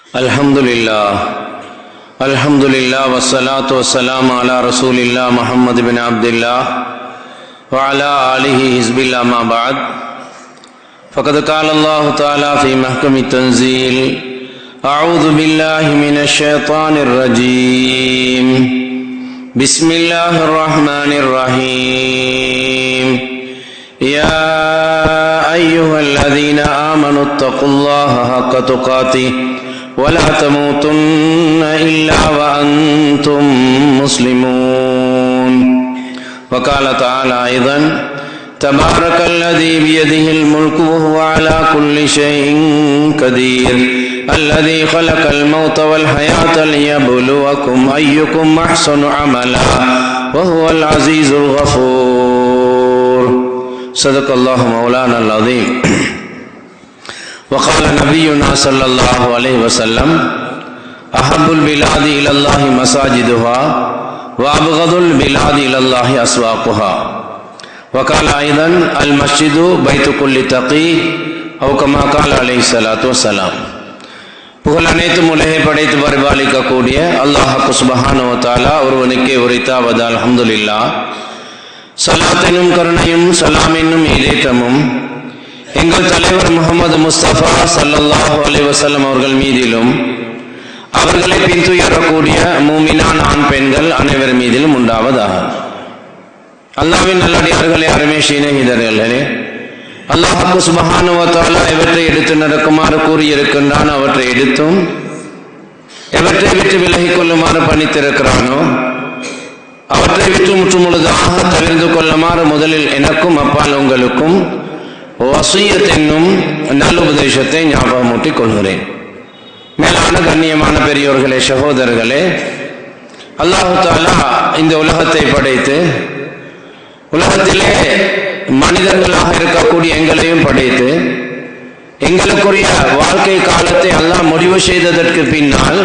Alhamdulillah wassalatu wassalamu ala rasulillah Muhammad bin Abdullah wa ala alihi hizbillah ma ba'd. Faqad qala Allah ta'ala fi mahkami tanzil a'udhu billahi minash shaitanir rajim. Bismillahir rahmanir rahim. Ya ayyuhalladzina amanu ittaqullaha haqqa tuqatih ولا تموتن إلا وأنتم مسلمون. وقال تعالى أيضا تبارك الذي بيده الملك وهو على كل شيء قدير الذي خلق الموت والحياة ليبلوكم أيكم أحسن عملا وهو العزيز الغفور. صدق الله مولانا العظيم. وقال نبينا صلى الله عليه وسلم أحب البلاد إلى الله مساجدها وأبغض البلاد إلى الله أسواقها. وقال أيضا المسجد بيت كل تقي أو كما قال عليه الصلاة والسلام. புகழ் அனைத்தும் உலகை படைத்து பரிபாலிக்கக்கூடிய அல்லாஹ் சுப்ஹானஹு வ தஆலா ஒருவனுக்கே உரித்தாவது. அல்ஹம்துலில்லாஹ். ஸலாத் எனும் கருணையும் ஸலாம் என்னும் ஈடேற்றமும் எங்கள் தலைவர் முஹம்மது முஸ்தபா ஸல்லல்லாஹு அலைஹி வஸல்லம் அவர்கள் மீதிலும் அவர்களை பின்துயரக்கூடிய மூமினான ஆண் பெண்கள் அனைவர் மீதிலும் உண்டாவதாக. அல்லாஹ்வின் நல்லடியார்களே, அருமை சிநேகிதர்களே, அல்லாஹ் சுப்ஹானஹு வ தஆலா எவற்றை எடுத்து நடக்குமாறு கூறியிருக்கின்றான் அவற்றை எடுத்தும் எவற்றை விட்டு விலகிக் கொள்ளுமாறு பணித்திருக்கிறானோ அவற்றை விட்டு முற்றுமுழுதாக தவிர்த்து கொள்ளுமாறு முதலில் எனக்கும் அப்பால் உங்களுக்கும் வசியத் என்னும் நல்லுபதேசத்தை ஞாபகமூட்டிக் கொள்கிறேன். மேலான கண்ணியமான பெரியோர்களே, சகோதரர்களே, அல்லாஹு தஆலா இந்த உலகத்தை படைத்து உலகத்திலே மனிதர்களாக இருக்கக்கூடிய எங்களையும் படைத்து எங்களுக்குரிய வாழ்க்கை காலத்தை அல்லாஹ் முடிவு செய்ததற்கு பின்னால்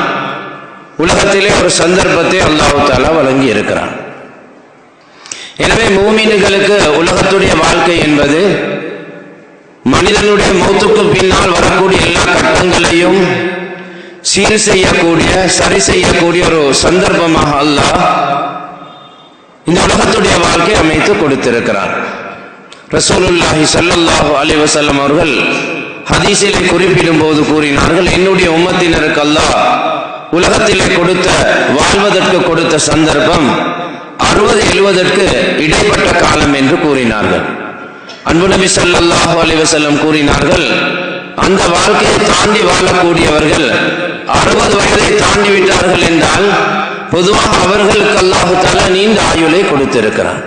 உலகத்திலே ஒரு சந்தர்ப்பத்தை அல்லாஹு தஆலா வழங்கி இருக்கிறான். எனவே மூமின்களுக்கு உலகத்துடைய வாழ்க்கை என்பது மனிதனுடைய மௌத்துக்கு பின்னால் வரக்கூடிய எல்லா கட்டங்களையும் சீர் செய்யக்கூடிய சரி செய்யக்கூடிய ஒரு சந்தர்ப்பமாக அல்லாஹ் இந்த உலகத்துடைய வாழ்க்கை அமைத்து கொடுத்திருக்கிறார். ரசூலுல்லாஹி ஸல்லல்லாஹு அலைஹி வஸல்லம் அவர்கள் ஹதீஸிலே குறிப்பிடும் போது கூறினார்கள், என்னுடைய உம்மத்தினருக்கு அல்லாஹ் உலகத்திலே கொடுத்த வாழ்வதற்கு கொடுத்த சந்தர்ப்பம் 60-70 இடைப்பட்ட காலம் என்று கூறினார்கள். அன்பு நபி ஸல்லல்லாஹு அலைஹி வஸல்லம் கூறினார்கள், அந்த வாழ்க்கையை தாண்டி வாழக்கூடியவர்கள் 60 வயதை தாண்டி விட்டார்கள் என்றால் பொதுவாக அவர்களுக்கு அல்லாஹ் தஆலா நீண்ட ஆயுளை கொடுத்திருக்கிறார்.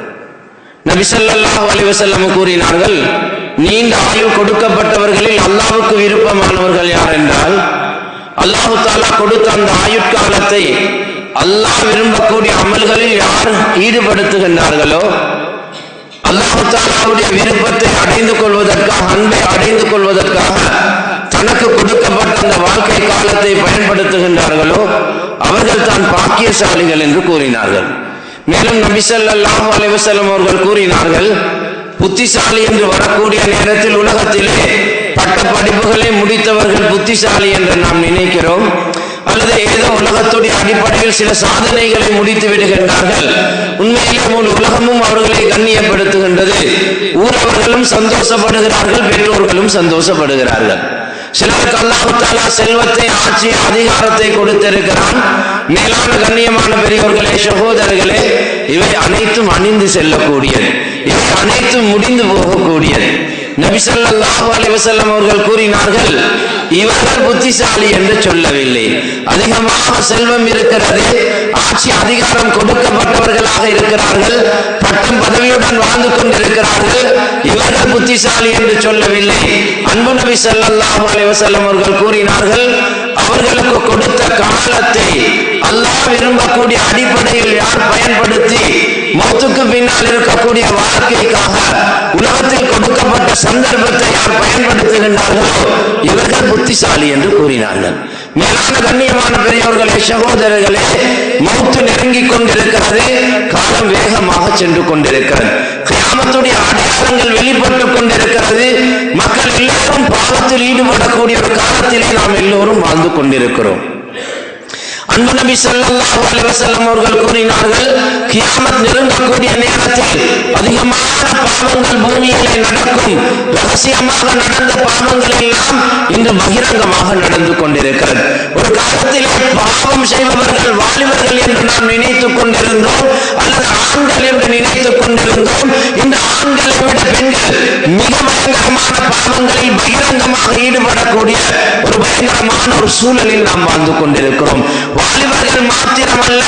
நபி ஸல்லல்லாஹு அலைஹி வஸல்லம் கூறினார்கள், நீண்ட ஆயுள் கொடுக்கப்பட்டவர்களில் அல்லாஹ்வுக்கு விருப்பமானவர்கள் யார் என்றால் அல்லாஹ் தஆலா கொடுத்த அந்த ஆயுட்காலத்தை அல்லாஹ் விரும்பக்கூடிய அமல்களில் யார் ஈடுபடுத்துகின்றார்களோ அல்லாஹ் தஆலாவுடைய விருப்பத்தை அடைந்து கொள்வதற்காக, அன்பை அடைந்து கொள்வதற்காக தனக்கு கொடுக்கப்பட்ட அந்த வாழ்க்கை காலத்தை பயன்படுத்துகின்றார்களோ அவர்கள் தான் பாக்கியசாலிகள் என்று கூறினார்கள். மேலும் நபி ஸல்லல்லாஹு அலைஹி வஸல்லம் அவர்கள் கூறினார்கள், புத்திசாலி என்று வரக்கூடிய நேரத்தில் உலகத்திலே பட்ட படிப்புகளை முடித்தவர்கள் புத்திசாலி என்று நாம் நினைக்கிறோம். அல்லது ஏதோ உலகத்துடைய அடிப்படையில் சில சாதனைகளை முடித்து விடுகின்றார்கள். உண்மையிலே முழு உலகமும் அவர்களை கண்ணியப்படுத்துகின்றது. ஊரவர்களும் சந்தோஷப்படுகிறார்கள், பெற்றோர்களும் சந்தோஷப்படுகிறார்கள். சிலருக்கு அல்லாஹ் தஆலா செல்வத்தை, ஆட்சி, அதிகாரத்தை கொடுத்திருக்கிறான். மேலான கண்ணியமான பெரியோர்களே, சகோதரர்களே, இவை அனைத்தும் அணிந்து செல்லக்கூடியது, இவை அனைத்தும் முடிந்து போகக்கூடியது. நபி ஸல்லல்லாஹு அலைஹி வஸல்லம் அவர்கள் கூறினார்கள், இவர்கள் புத்திசாலி என்று சொல்லவில்லை. அதிகமாக செல்வம் இருக்கிறது, ஆட்சி அதிகாரம் கொடுக்கப்பட்டவர்களாக இருக்கிறார்கள், பட்டம் பதவியுடன் வாழ்ந்து கொண்டிருக்கிறார்கள், இவர்கள் புத்திசாலி என்று சொல்லவில்லை. அன்பு நபி ஸல்லல்லாஹு அலைஹி வஸல்லம் அவர்கள் கூறினார்கள், அவர்களுக்கு கொடுத்த காலத்தை அல்லாஹ் விரும்பக்கூடிய அடிப்படையில் யார் பயன்படுத்தி மௌத்துக்கு பின்னால் இருக்கக்கூடிய வாழ்க்கைக்காக உலகத்தில் கொடுக்கப்பட்ட சந்தர்ப்பத்தை யார் பயன்படுத்துகின்றார்களோ இவர்கள் புத்திசாலி என்று கூறினார்கள். மேலான கண்ணியமான பெரியவர்களே, சகோதரர்களே, மௌத்து நெருங்கிக் கொண்டிருக்கிறது, காலம் வேகமாக சென்று கொண்டிருக்கிறது. கியாமத்துடைய அடையாளங்கள் வெளிப்பட்டுக் கொண்டிருக்கிறது. மக்கள் எல்லோரும் பாவத்தில் ஈடுபடக்கூடிய ஒரு காலத்திலே நாம் எல்லோரும் வாழ்ந்து கொண்டிருக்கிறோம். அன்பு நபி ஸல்லல்லாஹு அலைஹி வஸல்லம் அவர்கள் கூறினார்கள், கியாமத் நெருங்கக்கூடிய நேரத்தில் அதிகமான பாவங்கள் பூமியிலே நடக்கும். ரகசியமாக நடந்த பாவங்கள் எல்லாம் இன்று பகிரங்கமாக நடந்து கொண்டிருக்கிறது. ஒரு காலத்திலே பாவம் செய்பவர்கள் வாலிபர்கள் என்று நாம் நினைத்துக் கொண்டிருந்தோம், அல்லது ஆண்கள் என்று நினைத்துக் கொண்டிருந்தோம். இந்த ஆண்களை விட பெண்கள் மிக பயங்கரமான பாவங்களில் பகிரங்கமாக ஈடுபடக்கூடிய ஒரு பயங்கரமான ஒரு சூழலில் நாம் வாழ்ந்து கொண்டிருக்கிறோம். வாலிபர்கள் மாத்திரமல்ல,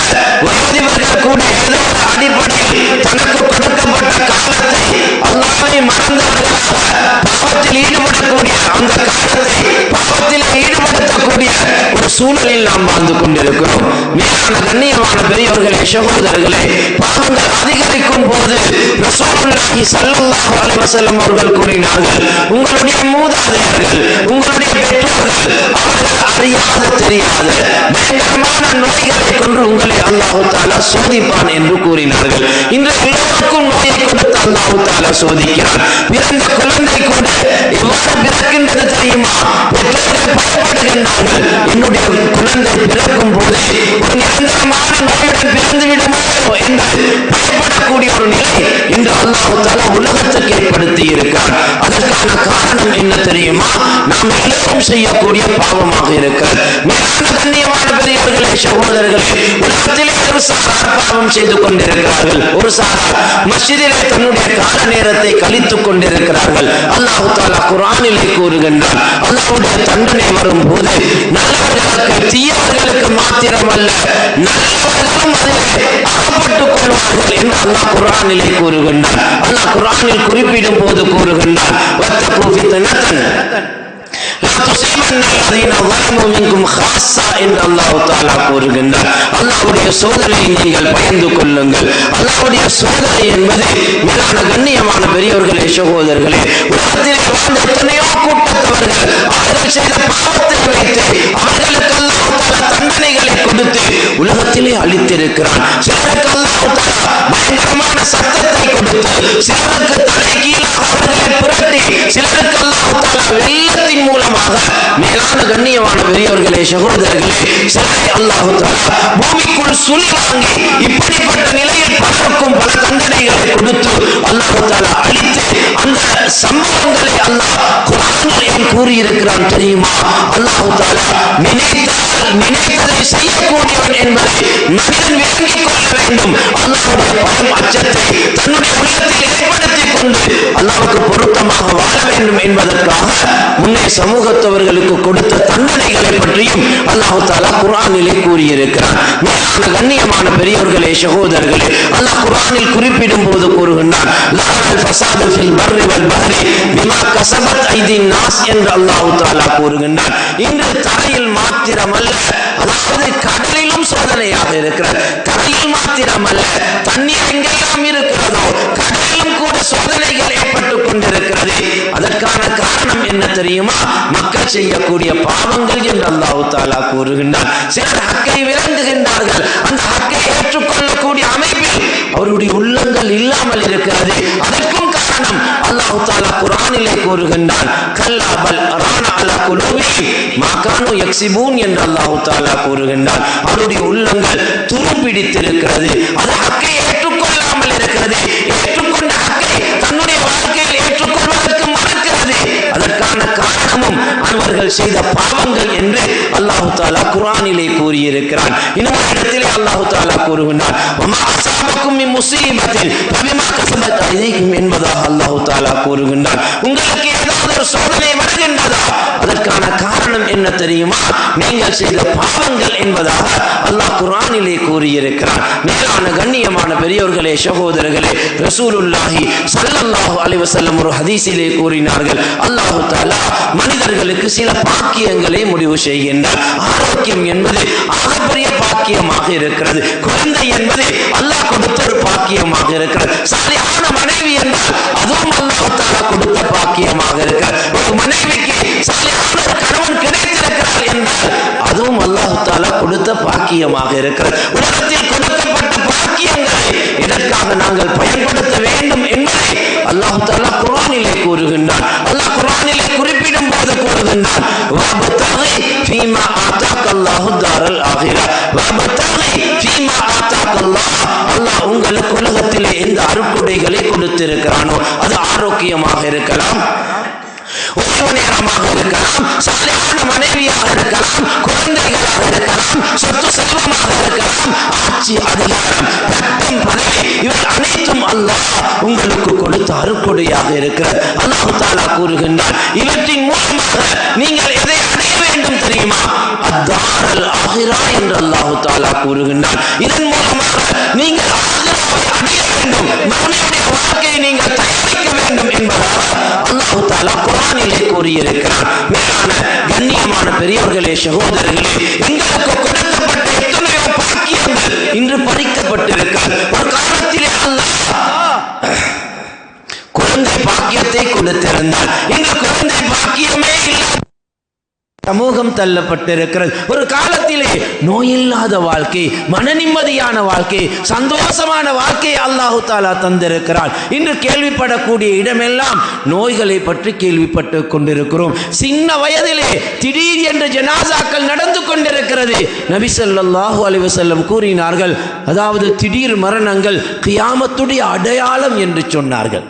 வயோதிபர்கள் கூட ஏதோ அடிப்படையில் தனக்கு கொடுக்கப்பட்ட காலத்தை அல்லாஹ்வை மறந்தவர்களாக பாவத்தில் ஈடுபடக்கூடிய அந்த காலத்தை பாவத்தில் ஈடுபடுத்தக்கூடிய ஒரு சூழலில் நாம் வாழ்ந்து கொண்டிருக்கிறோம். மேலான கண்ணியமான பெரியவர்களே, சகோதரர்களே, பாவங்கள் அதிகரிக்கும் போது ரசூலுல்லாஹி ஸல்லல்லாஹு அலைஹி வஸல்லம் அவர்கள் கூறினார்கள், உங்களுடைய மூதாதையர்கள், உங்களுடைய பெற்றோர்கள் அவர்கள் அறியாத தெரியாத பயங்கரமான நோய்களை கொண்டு உங்களை அல்லாஹ் தஆலா சோதிப்பான் என்று கூறினார்கள். இன்று எல்லோருக்கும் நோயை கொடுத்து அல்லாஹ் தஆலா சோதிக்கிறான். பிறந்த குழந்தை கூட எவ்வாறு பிறக்கின்றது தெரியுமா? பெற்றோர்கள் பயப்படுகின்றார்கள், என்னுடைய குழந்தை பிறக்கும் போது ஒரு நிரந்தரமான நோயுடன் பிறந்து விடுமோ என்று பயப்படக்கூடிய ஒரு நிலை இன்று அல்லாஹ் தஆலா உலகத்துக்கு ஏற்படுத்தி இருக்கிறார். அதற்கான காரணம் என்ன தெரியுமா? நாம் எல்லோரும் செய்யக்கூடிய பாவமாக இருக்கிறது. கண்ணியமான பெரியவர்களே, சகோதரர்களே, உலகத்திலே ஒரு சாரார் பாவம் செய்து கொண்டிருக்கிறார்கள். ஒரு சாரார் மஸ்ஜிதிலே தன்னுடைய கால நேரத்தை கழித்துக் கொண்டிருக்கிறார்கள். அல்லாஹ் தஆலா குர்ஆனிலே கூறுகின்றான், அல்லாஹ்வுடைய தண்டனை வரும்போது நல்லவர்களுக்கு தீயவர்களுக்கு மாத்திரமல்ல நல்லவர்களும் அதிலே அகப்பட்டுக் கொள்வார்கள் என்று அல்லாஹ் குர்ஆனிலே கூறுகின்றான். அல்லாஹ் குர்ஆனில் குறிப்பிடும் போது கூறுகின்றான், வத்தகு ஃபித்னத்தன் லா துஸீபன்ன அல்லதீன ஸலமு மின்கும் ஹாஸா என்று அல்லாஹ் தஆலா கூறுகின்றார். அல்லாஹ்வுடைய சோதனையை நீங்கள் பயந்து கொள்ளுங்கள். அல்லாஹ்வுடைய சோதனை என்பது மேலான கண்ணியமான பெரியவர்களே, சகோதரர்களே, உலகத்திலே வாழ்ந்த எத்தனையோ கூட்டத்தவர்கள் அவர்கள் செய்த பாவத்தை வைத்து அவர்களுக்கு அல்லாஹ் தஆலா தண்டனைகளை கொடுத்து உலகத்திலே அளித்திருக்கிறான். சிலருக்கு அல்லாஹ் தஆலா பயங்கரமான சத்தத்தை கொடுத்து, சிலருக்கு தலைகீழாக அவர்களை புரட்டி, சிலருக்கு அல்லாஹ் தஆலா வெள்ளத்தின் மூலமாக மேலான கண்ணியமான பெரியவர்களே, சகோதரர்களே, சிலரை அல்லாஹ் தஆலா பூமிக்குள் சுழிவாங்கி இப்படிப்பட்ட நிலையில் பலருக்கும் பல தண்டனைகளை கொடுத்து அல்லாஹ் தஆலா அளித்து அந்த சம்பவங்களை அல்லாஹ் குர்ஆனில் கூறியிருக்கிறான் தெரியுமா? அல்லாஹ் தஆலா நினைத்ததை செய்யக்கூடியவன் என்பதை மனிதன் விளங்கிக் கொள்ள வேண்டும். அல்லாஹ்வுடைய பயம் அச்சத்தை தன்னுடைய உள்ளத்தில் ஏற்படுத்திக் கொண்டு அல்லாஹ்வுக்கு பொருத்தமாக வாழ வேண்டும் என்பதற்காக முன்னே சமூகத்தவர்களுக்கு கொடுத்த தண்டனைகளை பற்றியும் அல்லாஹ் தஆலா குர்ஆனிலே கூறியிருக்கிறார். கண்ணியமான பெரியவர்களே, சகோதரர்களே, அல்லாஹ் குர்ஆனில் குறிப்பிடும் போது கூறுகின்றான், லஹல் ஃபஸாது ஃபில் பர்ரி வல் பஹ்ரி பிமா கஸபத் ஐதின் நாஸ் என்று அல்லாஹ் தஆலா கூறுகின்றான். இன்று தரையில் மாத்திரமல்ல, அதாவது கடலிலும் சோதனையாக இருக்கிறது. கடலில் மாத்திரமல்ல, தண்ணீர் எங்கெல்லாம் இருக்கிறதோ கடலிலும் கூட சோதனைகள் ஏற்பட்டுக் கொண்டிருக்கிறது. அதற்கான காரணம் என்ன தெரியுமா? மக்கள் செய்யக்கூடிய பாவங்கள் என்று அல்லாஹ் தஆலா கூறுகின்றார். சிலர் ஹக்கை விளங்குகின்றார்கள், அந்த ஹக்கை ஏற்றுக்கொள்ளக்கூடிய அமைப்பில் அவருடைய உள்ளங்கள் இல்லாமல் இருக்கிறது. அதற்கும் காரணம் அல்லாஹ் தஆலா குர்ஆனிலே கூறுகின்றான், கல்லா பல் ரானா அலா குலூபிஹிம் மா கானூ யக்ஸிபூன் என்று அல்லாஹ் தஆலா கூறுகின்றான். அவருடைய உள்ளங்கள் துருப்பிடித்திருக்கிறது, அது ஹக்கை ஏற்றுக்கொள்ளாமல் இருக்கிறது. ஏற்றுக்கொண்ட ஹக்கை தன்னுடைய வாழ்க்கையில் ஏற்றுக்கொள்வதற்கு மறுக்கிறது. அதற்கான காரணமும் அவர்கள் செய்த பாவங்கள் என்று அல்லாஹ் தஆலா குர்ஆனிலே கூறியிருக்கிறான். இன்னொரு இடத்திலே அல்லாஹ் தஆலா கூறுகின்றான், வமா அஸாபக்கும் மின் முஸீபத்தின் ஃபபிமா கஸபத் ஐதீக்கும் என்பதாக அல்லாஹ் தஆலா கூறுகின்றான். உங்களுக்கு ஏதாவது ஒரு சோதனை வருகின்றதா? அதற்கான காரணம் என்ன தெரியுமா? நீங்கள் செய்த பாவங்கள் என்பதாக அல்லாஹ் குர்ஆனிலே கூறியிருக்கிறான். மேலான கண்ணியமான பெரியவர்களே, சகோதரர்களே, ரசூலுல்லாஹி ஸல்லல்லாஹு அலைஹி வஸல்லம் ஒரு ஹதீஸிலே கூறினார்கள், அல்லாஹ் தஆலா மனிதர்களுக்கு சில பாக்கியங்களை முடிவு செய்கின்றார். ஆரோக்கியம் என்பது ஆகப்பெரிய பாக்கியமாக இருக்கிறது. குழந்தை என்பது அல்லாஹ் கொடுத்த ஒரு பாக்கியமாக இருக்கிறது. சாலிஹான மனைவி என்றால் அதுவும் அல்லாஹ் தஆலா கொடுத்த பாக்கியமாக இருக்கிறது. ஒரு மனைவிக்கு சாலிஹான கணவன் கிடைத்திருக்கிறார் என்றால் அதுவும் அல்லாஹ் தஆலா கொடுத்த பாக்கியமாக இருக்கிறது. உலகத்தில் கொடுக்கப்பட்ட பாக்கியங்களை இதற்காக நாங்கள் பயன்படுத்த வேண்டும் என்பதை கூறுகின்றான், வபதகி ஃபீமா ஆதாக்கல்லாஹு தாரல் ஆகிரா, வபதகி ஃபீமா ஆதாக்கல்லாஹ், அல்லாஹ் உங்களுக்கு உலகத்திலே எந்த அருட்கொடைகளை கொடுத்திருக்கிறானோ, அது ஆரோக்கியமாக இருக்கலாம், ஓய்வு நேரமாக இருக்கலாம், சாலையான மனைவியாக இருக்கலாம், குழந்தைகளாக இருக்கலாம், சொத்து செல்வமாக இருக்கலாம், ஆட்சி அதிகாரம், பட்டம் பதவி, இவை அனைத்தும் அல்லாஹ் உங்களுக்கு கொடுத்த அருட்கொடையாக இருக்கிறது. அல்லாஹ் தஆலா கூறுகின்றார், இவற்றின் மூலமாக நீங்கள் எதை அடைய வேண்டும் தெரியுமா? அத்தாரல் ஆகிரா என்று அல்லாஹ் தஆலா கூறுகின்றார். இதன் மூலமாக நீங்கள் ஆகிராவை அடைய வேண்டும், மறுமையுடைய வாழ்க்கையை நீங்கள் தயாரிக்க வேண்டும் என்பதாக அல்லாஹ் தஆலா குர்ஆனிலே கூறியிருக்கிறார். மேலான கண்ணியமான பெரியவர்களே, சகோதரர்களே, எங்களுக்கு கொடுக்கப்பட்ட எத்தனையோ பாக்கியங்கள் இன்று பறிக்கப்பட்டிருக்கிறது. ஒரு காலத்திலே அல்லாஹ் குழந்தை பாக்கியத்தை கொடுத்திருந்தார். இந்த குழந்தை பாக்கியமே இல்லை, சமூகம் தள்ளப்பட்டிருக்கிறது. ஒரு காலத்திலே நோயில்லாத வாழ்க்கை, மன நிம்மதியான வாழ்க்கை, சந்தோஷமான வாழ்க்கை அல்லாஹ் தஆலா தந்திருக்கிறார். இன்று கேள்விப்படக்கூடிய இடமெல்லாம் நோய்களை பற்றி கேள்விப்பட்டு கொண்டிருக்கிறோம். சின்ன வயதிலே திடீர் என்று ஜனாசாக்கள் நடந்து கொண்டிருக்கிறது. நபி ஸல்லல்லாஹு அலைஹி வஸல்லம் கூறினார்கள், அதாவது திடீர் மரணங்கள் கியாமத்துடைய அடையாளம் என்று சொன்னார்கள்.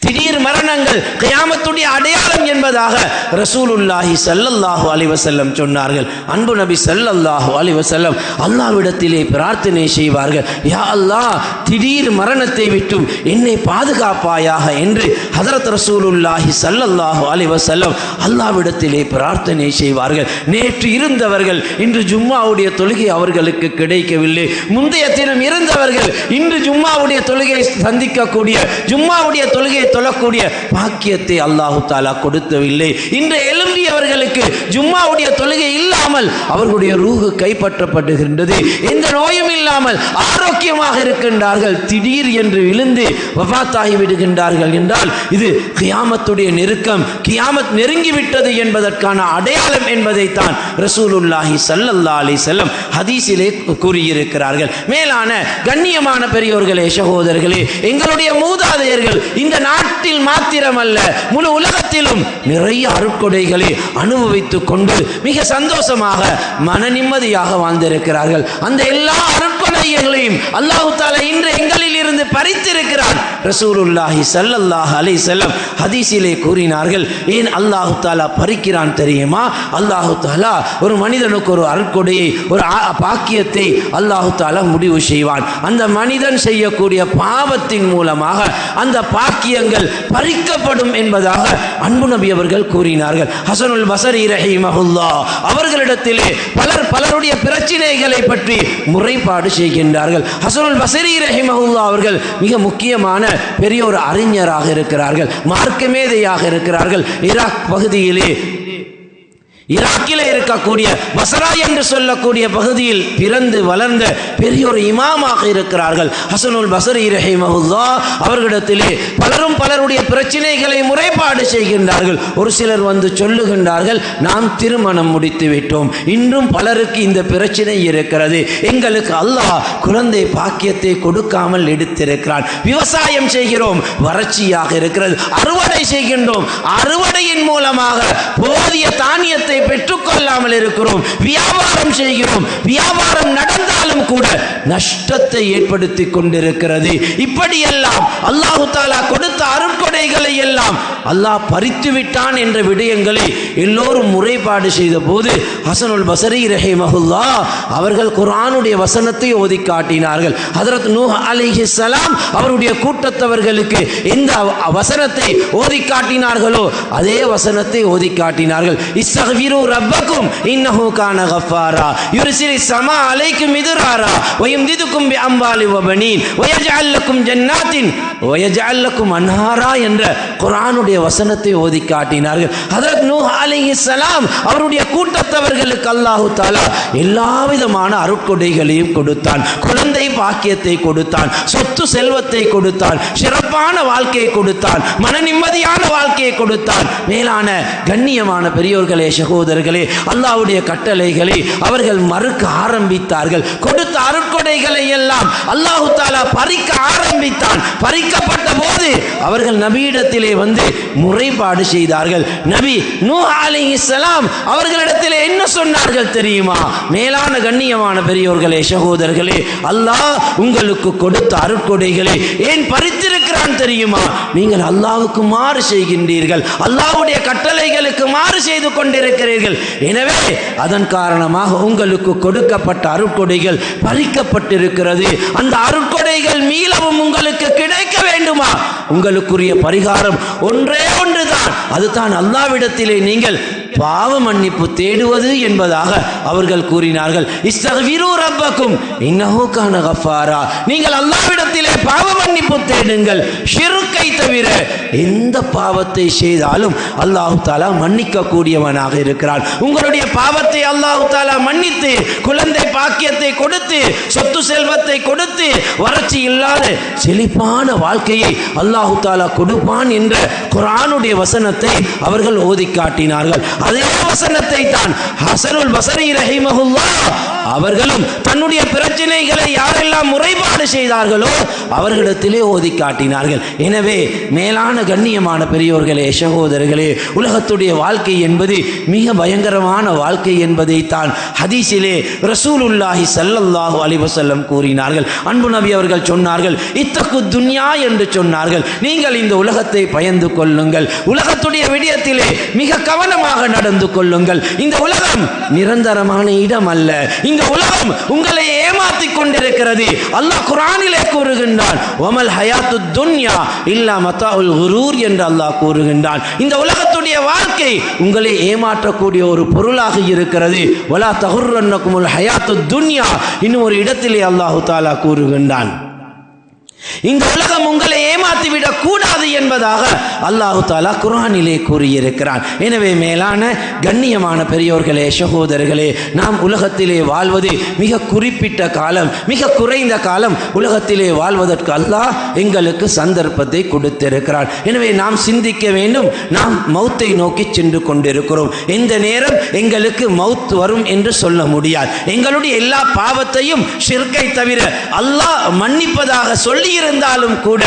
திடீர் மரணங்கள் கியாமத்துடைய அடையாளம் என்பதாக ரசூலுல்லாஹி ஸல்லல்லாஹு அலைஹி வஸல்லம் சொன்னார்கள். அன்பு நபி ஸல்லல்லாஹு அலைஹி வஸல்லம் அல்லாஹ்விடத்திலே பிரார்த்தனை செய்வார்கள், யா அல்லாஹ், திடீர் மரணத்தை விட்டு என்னை பாதுகாப்பாயாக என்று ஹஜ்ரத் ரசூலுல்லாஹி ஸல்லல்லாஹு அலைஹி வஸல்லம் அல்லாஹ்விடத்திலே பிரார்த்தனை செய்வார்கள். நேற்று இருந்தவர்கள் இன்று ஜும்மாவுடைய தொழுகை அவர்களுக்கு கிடைக்கவில்லை. முந்தைய தினம் இருந்தவர்கள் இன்று ஜும்மாவுடைய தொழுகை சந்திக்கக்கூடிய, ஜும்மாவுடைய தொழுகை தொழக்கூடிய பாக்கியத்தை அல்லாஹு தஆலா கொடுத்தவில்லை. இன்று எழும்பியவர்களுக்கு ஜும்மாவுடைய தொழுகை இல்லாமல் அவர்களுடைய ரூஹ் கைப்பற்றப்படுகின்றது. எந்த நோயும் இல்லாமல் ஆரோக்கியமாக இருக்கின்றார்கள், திடீர் என்று விழுந்து வஃபாத்தாகி விடுகின்றார்கள் என்றால் இது கியாமத்துடைய நெருக்கம், கியாமத் நெருங்கிவிட்டது என்பதற்கான அடையாளம் என்பதைத்தான் ரசூலுல்லாஹி ஸல்லல்லாஹு அலைஹி வஸல்லம் ஹதீஸிலே கூறியிருக்கிறார்கள். மேலான கண்ணியமான பெரியோர்களே, சகோதரர்களே, எங்களுடைய மூதாதையர்கள் இந்த நாட்டில் மாத்திரமல்ல முழு உலகத்திலும் நிறைய அருட்கொடைகளை அனுபவித்துக் கொண்டு மிக சந்தோஷமாக மன நிம்மதியாக வாழ்ந்திருக்கிறார்கள். அந்த எல்லா அருட்கொடைகளையும் அல்லாஹ் தஆலா இன்று எங்களில் இருந்து பறித்திருக்கிறார். ரசூலுல்லாஹி ஸல்லல்லாஹு அலைஹி வஸல்லம் ஹதீஸிலே கூறினார்கள், ஏன் அல்லாஹ் தஆலா பறிக்கிறான் தெரியுமா? அல்லாஹ் தஆலா ஒரு மனிதனுக்கு ஒரு அருட்கொடையை, ஒரு பாக்கியத்தை அல்லாஹ் தஆலா முடிவு செய்வான். அந்த மனிதன் செய்யக்கூடிய பாவத்தின் மூலமாக அந்த பாக்கியங்கள் பறிக்கப்படும் என்பதாக அன்பு நபி அவர்கள் கூறினார்கள். ஹஸனுல் பஸரி ரஹிமஹுல்லாஹ் அவர்களிடத்திலே பலருடைய பிரச்சனைகளை பற்றி முறைப்பாடு செய்கின்றார்கள். ஹஸனுல் பஸரி ரஹிமஹுல்லாஹ் அவர்கள் மிக முக்கியமான பெரிய ஒரு அறிஞராக இருக்கிறார்கள், மார்க்க மேதையாக இருக்கிறார்கள். ஈராக் பகுதியிலே, ஈராக்கிலே இருக்கக்கூடிய பஸ்ரா என்று சொல்லக்கூடிய பகுதியில் பிறந்து வளர்ந்த பெரிய ஒரு இமாமாக இருக்கிறார்கள். ஹஸனுல் பஸரி ரஹிமஹுல்லாஹ் அவர்களிடத்திலே பலருடைய பிரச்சனைகளை முறைப்பாடு செய்கின்றார்கள். ஒரு சிலர் வந்து சொல்லுகின்றார்கள், நாம் திருமணம் முடித்து விட்டோம், இன்றும் பலருக்கு இந்த பிரச்சனை இருக்கிறது, எங்களுக்கு அல்லாஹ் குழந்தை பாக்கியத்தை கொடுக்காமல் எடுத்திருக்கிறான், விவசாயம் செய்கிறோம், வறட்சியாக இருக்கிறது, அறுவடை செய்கின்றோம், அறுவடையின் மூலமாக போதிய தானியத்தை பெற்றுக்கொள்ளாமல் இருக்கிறோம், வியாபாரம் செய்கிறோம், வியாபாரம் நடந்தாலும் கூட நஷ்டத்தை ஏற்படுத்தி கொண்டிருக்கிறது. இப்படியெல்லாம் அல்லாஹ் தஆலா கொடுத்த அருட்கொடைகளை எல்லாம் அல்லாஹ் பறித்து விட்டான் என்ற விடயங்களை எல்லோரும் முறைப்பாடு செய்த போது ஹஸனுல் பஸரி ரஹிமஹுல்லாஹ் அவர்கள் குர்ஆனுடைய வசனத்தை ஓதி காட்டினார்கள். ஹஜ்ரத் நூஹ் அலைஹிஸ்ஸலாம் அவருடைய கூட்டத்தவர்களுக்கு எந்த வசனத்தை ஓதி காட்டினார்களோ அதே வசனத்தை ஓதி காட்டினார்கள். இஸ்தக்ஃபிரு ரப்பக்கும் இன்னஹு கான கஃபாரா யுர்சிலிஸ் ஸமா அலைக்கும் மித்ராரா வயம்திதுக்கும் பிஅம்வாலி வபனீன் வயஜஅல் லக்கும் ஜன்னாத்தின் வயஜஅல் லக்கும் அன்ஹாரா என்ற குர்ஆனுடைய வசனத்தை ஓதி காட்டினார்கள். ஹஜ்ரத் நூஹ் அலைஹிஸ்ஸலாம் அவருடைய கூட்டத்தவர்களுக்கு அல்லாஹ் தஆலா எல்லா விதமான அருட்கொடைகளையும் கொடுத்தான், குழந்தை பாக்கியத்தை கொடுத்தான், சொத்து செல்வத்தை கொடுத்தான், சிறப்பான வாழ்க்கையை கொடுத்தான், மன நிம்மதியான வாழ்க்கையை கொடுத்தான். மேலான கண்ணியமான பெரியோர்களே, சகோதரர்களே, சகோதரர்களே, அல்லாஹ்வுடைய கட்டளைகளை அவர்கள் மறுக்க ஆரம்பித்தார்கள். கொடுத்த அருட்கொடைகளை எல்லாம் அல்லாஹ் தஆலா பறிக்க ஆரம்பித்தான். பறிக்கப்பட்ட போது அவர்கள் நபியிடத்திலே வந்து முறைப்பாடு செய்தார்கள். நபி நூஹ் அலைஹிஸ்ஸலாம் அவர்களிடத்திலே என்ன சொன்னார்கள் தெரியுமா? மேலான கண்ணியமான பெரியோர்களே, சகோதரர்களே, அல்லாஹ் உங்களுக்கு கொடுத்த அருட்கொடைகளை ஏன் பறித்திருக்கிறான் தெரியுமா? நீங்கள் அல்லாஹ்வுக்கு மாறு செய்கின்றீர்கள், அல்லாஹ்வுடைய கட்டளைகளுக்கு மாறு செய்து கொண்டிருக்கிறீர்கள். எனவே அதன் காரணமாக உங்களுக்கு கொடுக்கப்பட்ட அருட்கொடைகள் பறிக்கப்பட்டிருக்கிறது. அந்த அருட்கொடைகள் மீளவும் உங்களுக்கு கிடைக்க வேண்டுமா? உங்களுக்குரிய பரிகாரம் ஒன்றே ஒன்றுதான். அதுதான் அல்லாஹ்விடத்திலே நீங்கள் பாவ மன்னிப்பு தேடுவது என்பதாக அவர்கள் கூறினார்கள். இஸ்தக்ஃபிரு ரப்பக்கும் இன்னஹு கான கஃபாரா. நீங்கள் அல்லாஹ்விடத்திலே பாவ மன்னிப்பு தேடுங்கள். ஷிர்க்கை தவிர எந்த பாவத்தை செய்தாலும் அல்லாஹ் தஆலா மன்னிக்க கூடியவனாக இருக்கிறான். உங்களுடைய பாவத்தை அல்லாஹ் தஆலா மன்னித்து குழந்தை பாக்கியத்தை கொடுத்து சொத்து செல்வத்தை கொடுத்து வறட்சி இல்லாத செழிப்பான வாழ்க்கையை அல்லாஹ் தஆலா கொடுப்பான் என்ற குர்ஆனுடைய வசனத்தை அவர்கள் ஓதி காட்டினார்கள். அதே வசனத்தை தான் ஹஸனுல் பஸரி ரஹிமஹுல்லாஹ் அவர்களும் தன்னுடைய பிரச்சனைகளை யாரெல்லாம் முறைப்பாடு செய்தார்களோ அவர்களிடத்திலே ஓதி காட்டினார்கள். எனவே மேலான கண்ணியமான பெரியோர்களே, சகோதரர்களே, உலகத்துடைய வாழ்க்கை என்பது மிக பயங்கரமான வாழ்க்கை என்பதை தான் ஹதீஸிலே ரசூலுல்லாஹி ஸல்லல்லாஹு அலைஹி வஸல்லம் கூறினார்கள். அன்பு நபி அவர்கள் சொன்னார்கள், இத்தகு துன்யா என்று சொன்னார்கள். நீங்கள் இந்த உலகத்தை பயந்து கொள்ளுங்கள், உலகத்துடைய விடயத்திலே மிக கவனமாக நடந்து கொள்ளுங்கள். இந்த உலகம் நிரந்தரமான இடம் அல்ல. இந்த உலகம் உங்களை ஏமாற்றிக் கொண்டிருக்கிறது. அல்லாஹ் குர்ஆனிலே கூறுகின்றான், வமல் ஹயாத்துத் துன்யா இல்லா மத்தாஉல் குரூர் என்று அல்லாஹ் கூறுகின்றான். இந்த உலகத்துடைய வாழ்க்கை உங்களை ஏமாற்றக்கூடிய ஒரு பொருளாக இருக்கிறது. வலா தகுர்ரன்னகுமுல் ஹயாத்துத் துன்யா இன்னும் ஒரு இடத்திலே அல்லாஹ் தஆலா கூறுகின்றான், இந்த உலகம் உங்களை ஏமாற்றிவிடக் கூடாது என்பதாக அல்லாஹ் தஆலா குர்ஆனிலே கூறியிருக்கிறான். எனவே மேலான கண்ணியமான பெரியோர்களே, சகோதரர்களே, நாம் உலகத்திலே வாழ்வது மிக குறிப்பிட்ட காலம், மிக குறைந்த காலம். உலகத்திலே வாழ்வதற்கு அல்லாஹ் எங்களுக்கு சந்தர்ப்பத்தை கொடுத்திருக்கிறான். எனவே நாம் சிந்திக்க வேண்டும். நாம் மௌத்தை நோக்கி சென்று கொண்டிருக்கிறோம். எந்த நேரம் எங்களுக்கு மௌத் வரும் என்று சொல்ல முடியாது. எங்களுடைய எல்லா பாவத்தையும் ஷிர்க்கை தவிர அல்லாஹ் மன்னிப்பதாக சொல்லி இருந்தாலும் கூட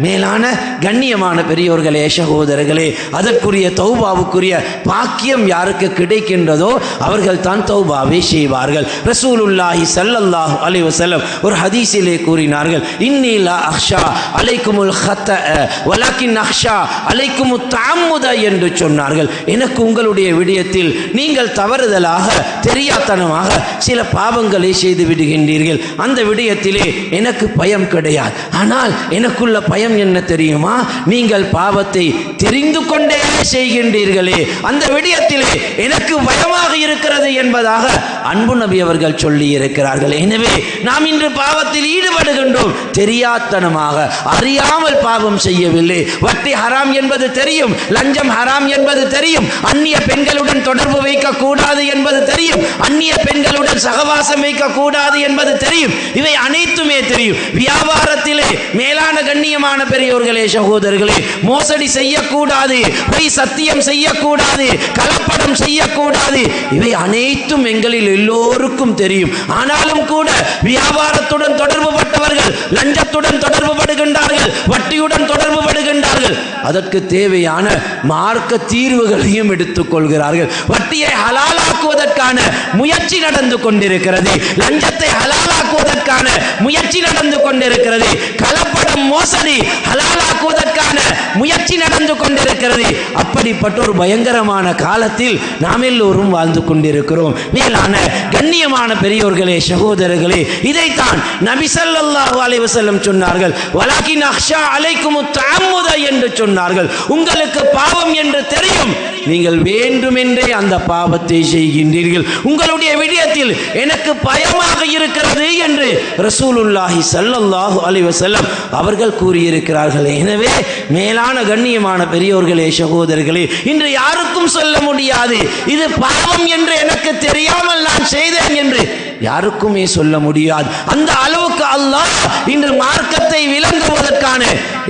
மேலான கண்ணியமான பெரியோர்களே, சகோதரர்களே, அதற்குரிய தௌபாவுக்குரிய பாக்கியம் யாருக்கு கிடைக்கின்றதோ அவர்கள் தான் தௌபாவை செய்வார்கள். ரசூலுல்லாஹி ஸல்லல்லாஹு அலைஹி வஸல்லம் ஒரு ஹதீஸிலே கூறினார்கள், இன்னி லா அக்ஷா அலைக்குமுல் ஹத்தஅ வலக்கின் அக்ஷா அலைக்குமுத் தஅம்முத என்று சொன்னார்கள். எனக்கு உங்களுடைய விடயத்தில் நீங்கள் தவறுதலாக தெரியாத்தனமாக சில பாவங்களை செய்து விடுகின்றீர்கள். அந்த விடயத்திலே எனக்கு பயம் கிடையாது. ஆனால் எனக்குள்ள பயம் என்ன தெரியுமா? நீங்கள் பாவத்தை தெரிந்து கொண்டே செய்கின்றீர்களே, அந்த விடயத்திலே எனக்கு பயமாக இருக்கிறது என்பதாக அன்பு நபி அவர்கள் சொல்லி இருக்கிறார்கள். எனவே நாம் இன்று பாவத்தில் ஈடுபடுகின்றோம். தெரியாத்தனமாக அறியாமல் பாவம் செய்யவில்லை. வட்டி ஹராம் என்பது தெரியும், லஞ்சம் ஹராம் என்பது தெரியும், அந்நிய பெண்களுடன் தொடர்பு வைக்க கூடாது என்பது தெரியும், அந்நிய பெண்களுடன் சகவாசம் வைக்க கூடாது என்பது தெரியும். இவை அனைத்துமே தெரியும். வியாபாரத்திலே மேலான கண்ணியமான பெரியோர்களே, சகோதரர்களே, மோசடி செய்யக்கூடாது, பொய் சத்தியம் செய்யக்கூடாது, கலப்படம் செய்யக்கூடாது. இவை அனைத்தும் எங்களில் எல்லோருக்கும் தெரியும். ஆனாலும் கூட வியாபாரத்துடன் தொடர்பு பட்டவர்கள் லஞ்சத்துடன் தொடர்பு படுகின்றார்கள், வட்டியுடன் தொடர்பு படுகின்றார்கள். அதற்கு தேவையான மார்க்க தீர்வுகளையும் எடுத்துக் கொள்கிறார்கள். வட்டியை ஹலாலாக்குவதற்கான முயற்சி நடந்து கொண்டிருக்கிறது, லஞ்சத்தை ஹலாலாக்குவதற்கான முயற்சி நடந்து கொண்டிருக்கிறது, கலப்படம் மோசடி ஹலாலாக்குவதற்கான முயற்சி நடந்து கொண்டிருக்கிறது. அப்படிப்பட்ட ஒரு பயங்கரமான காலத்தில் நாம் எல்லோரும் வாழ்ந்து கொண்டிருக்கிறோம். மேலான கண்ணியமான பெரியோர்களே, சகோதரர்களே, இதைத்தான் நபி ஸல்லல்லாஹு அலைஹி வஸல்லம் சொன்னார்கள், வலக்கின் அக்ஷா அலைக்குமுத் தஅம்முத என்று சொன்னார்கள். உங்களுக்கு பாவம் என்று தெரியும், நீங்கள் வேண்டுமென்றே அந்த பாவத்தை செய்கின்றீர்கள். உங்களுடைய விடயத்தில் எனக்கு பயமாக இருக்கிறது என்று ரசூலுல்லாஹி ஸல்லல்லாஹு அலைஹி வஸல்லம் அவர்கள் கூறியிருக்கிறார்கள். எனவே மேலான கண்ணியமான பெரியோர்களே, சகோதரர்களே, இன்று யாருக்கும் சொல்ல முடியாது இது பாவம் என்று எனக்கு தெரியாமல் நான் செய்தேன் என்று யாருக்குமே சொல்ல முடியாது. அந்த அளவுக்கு அல்லாஹ் இன்று மார்க்கத்தை விளங்குவதற்கான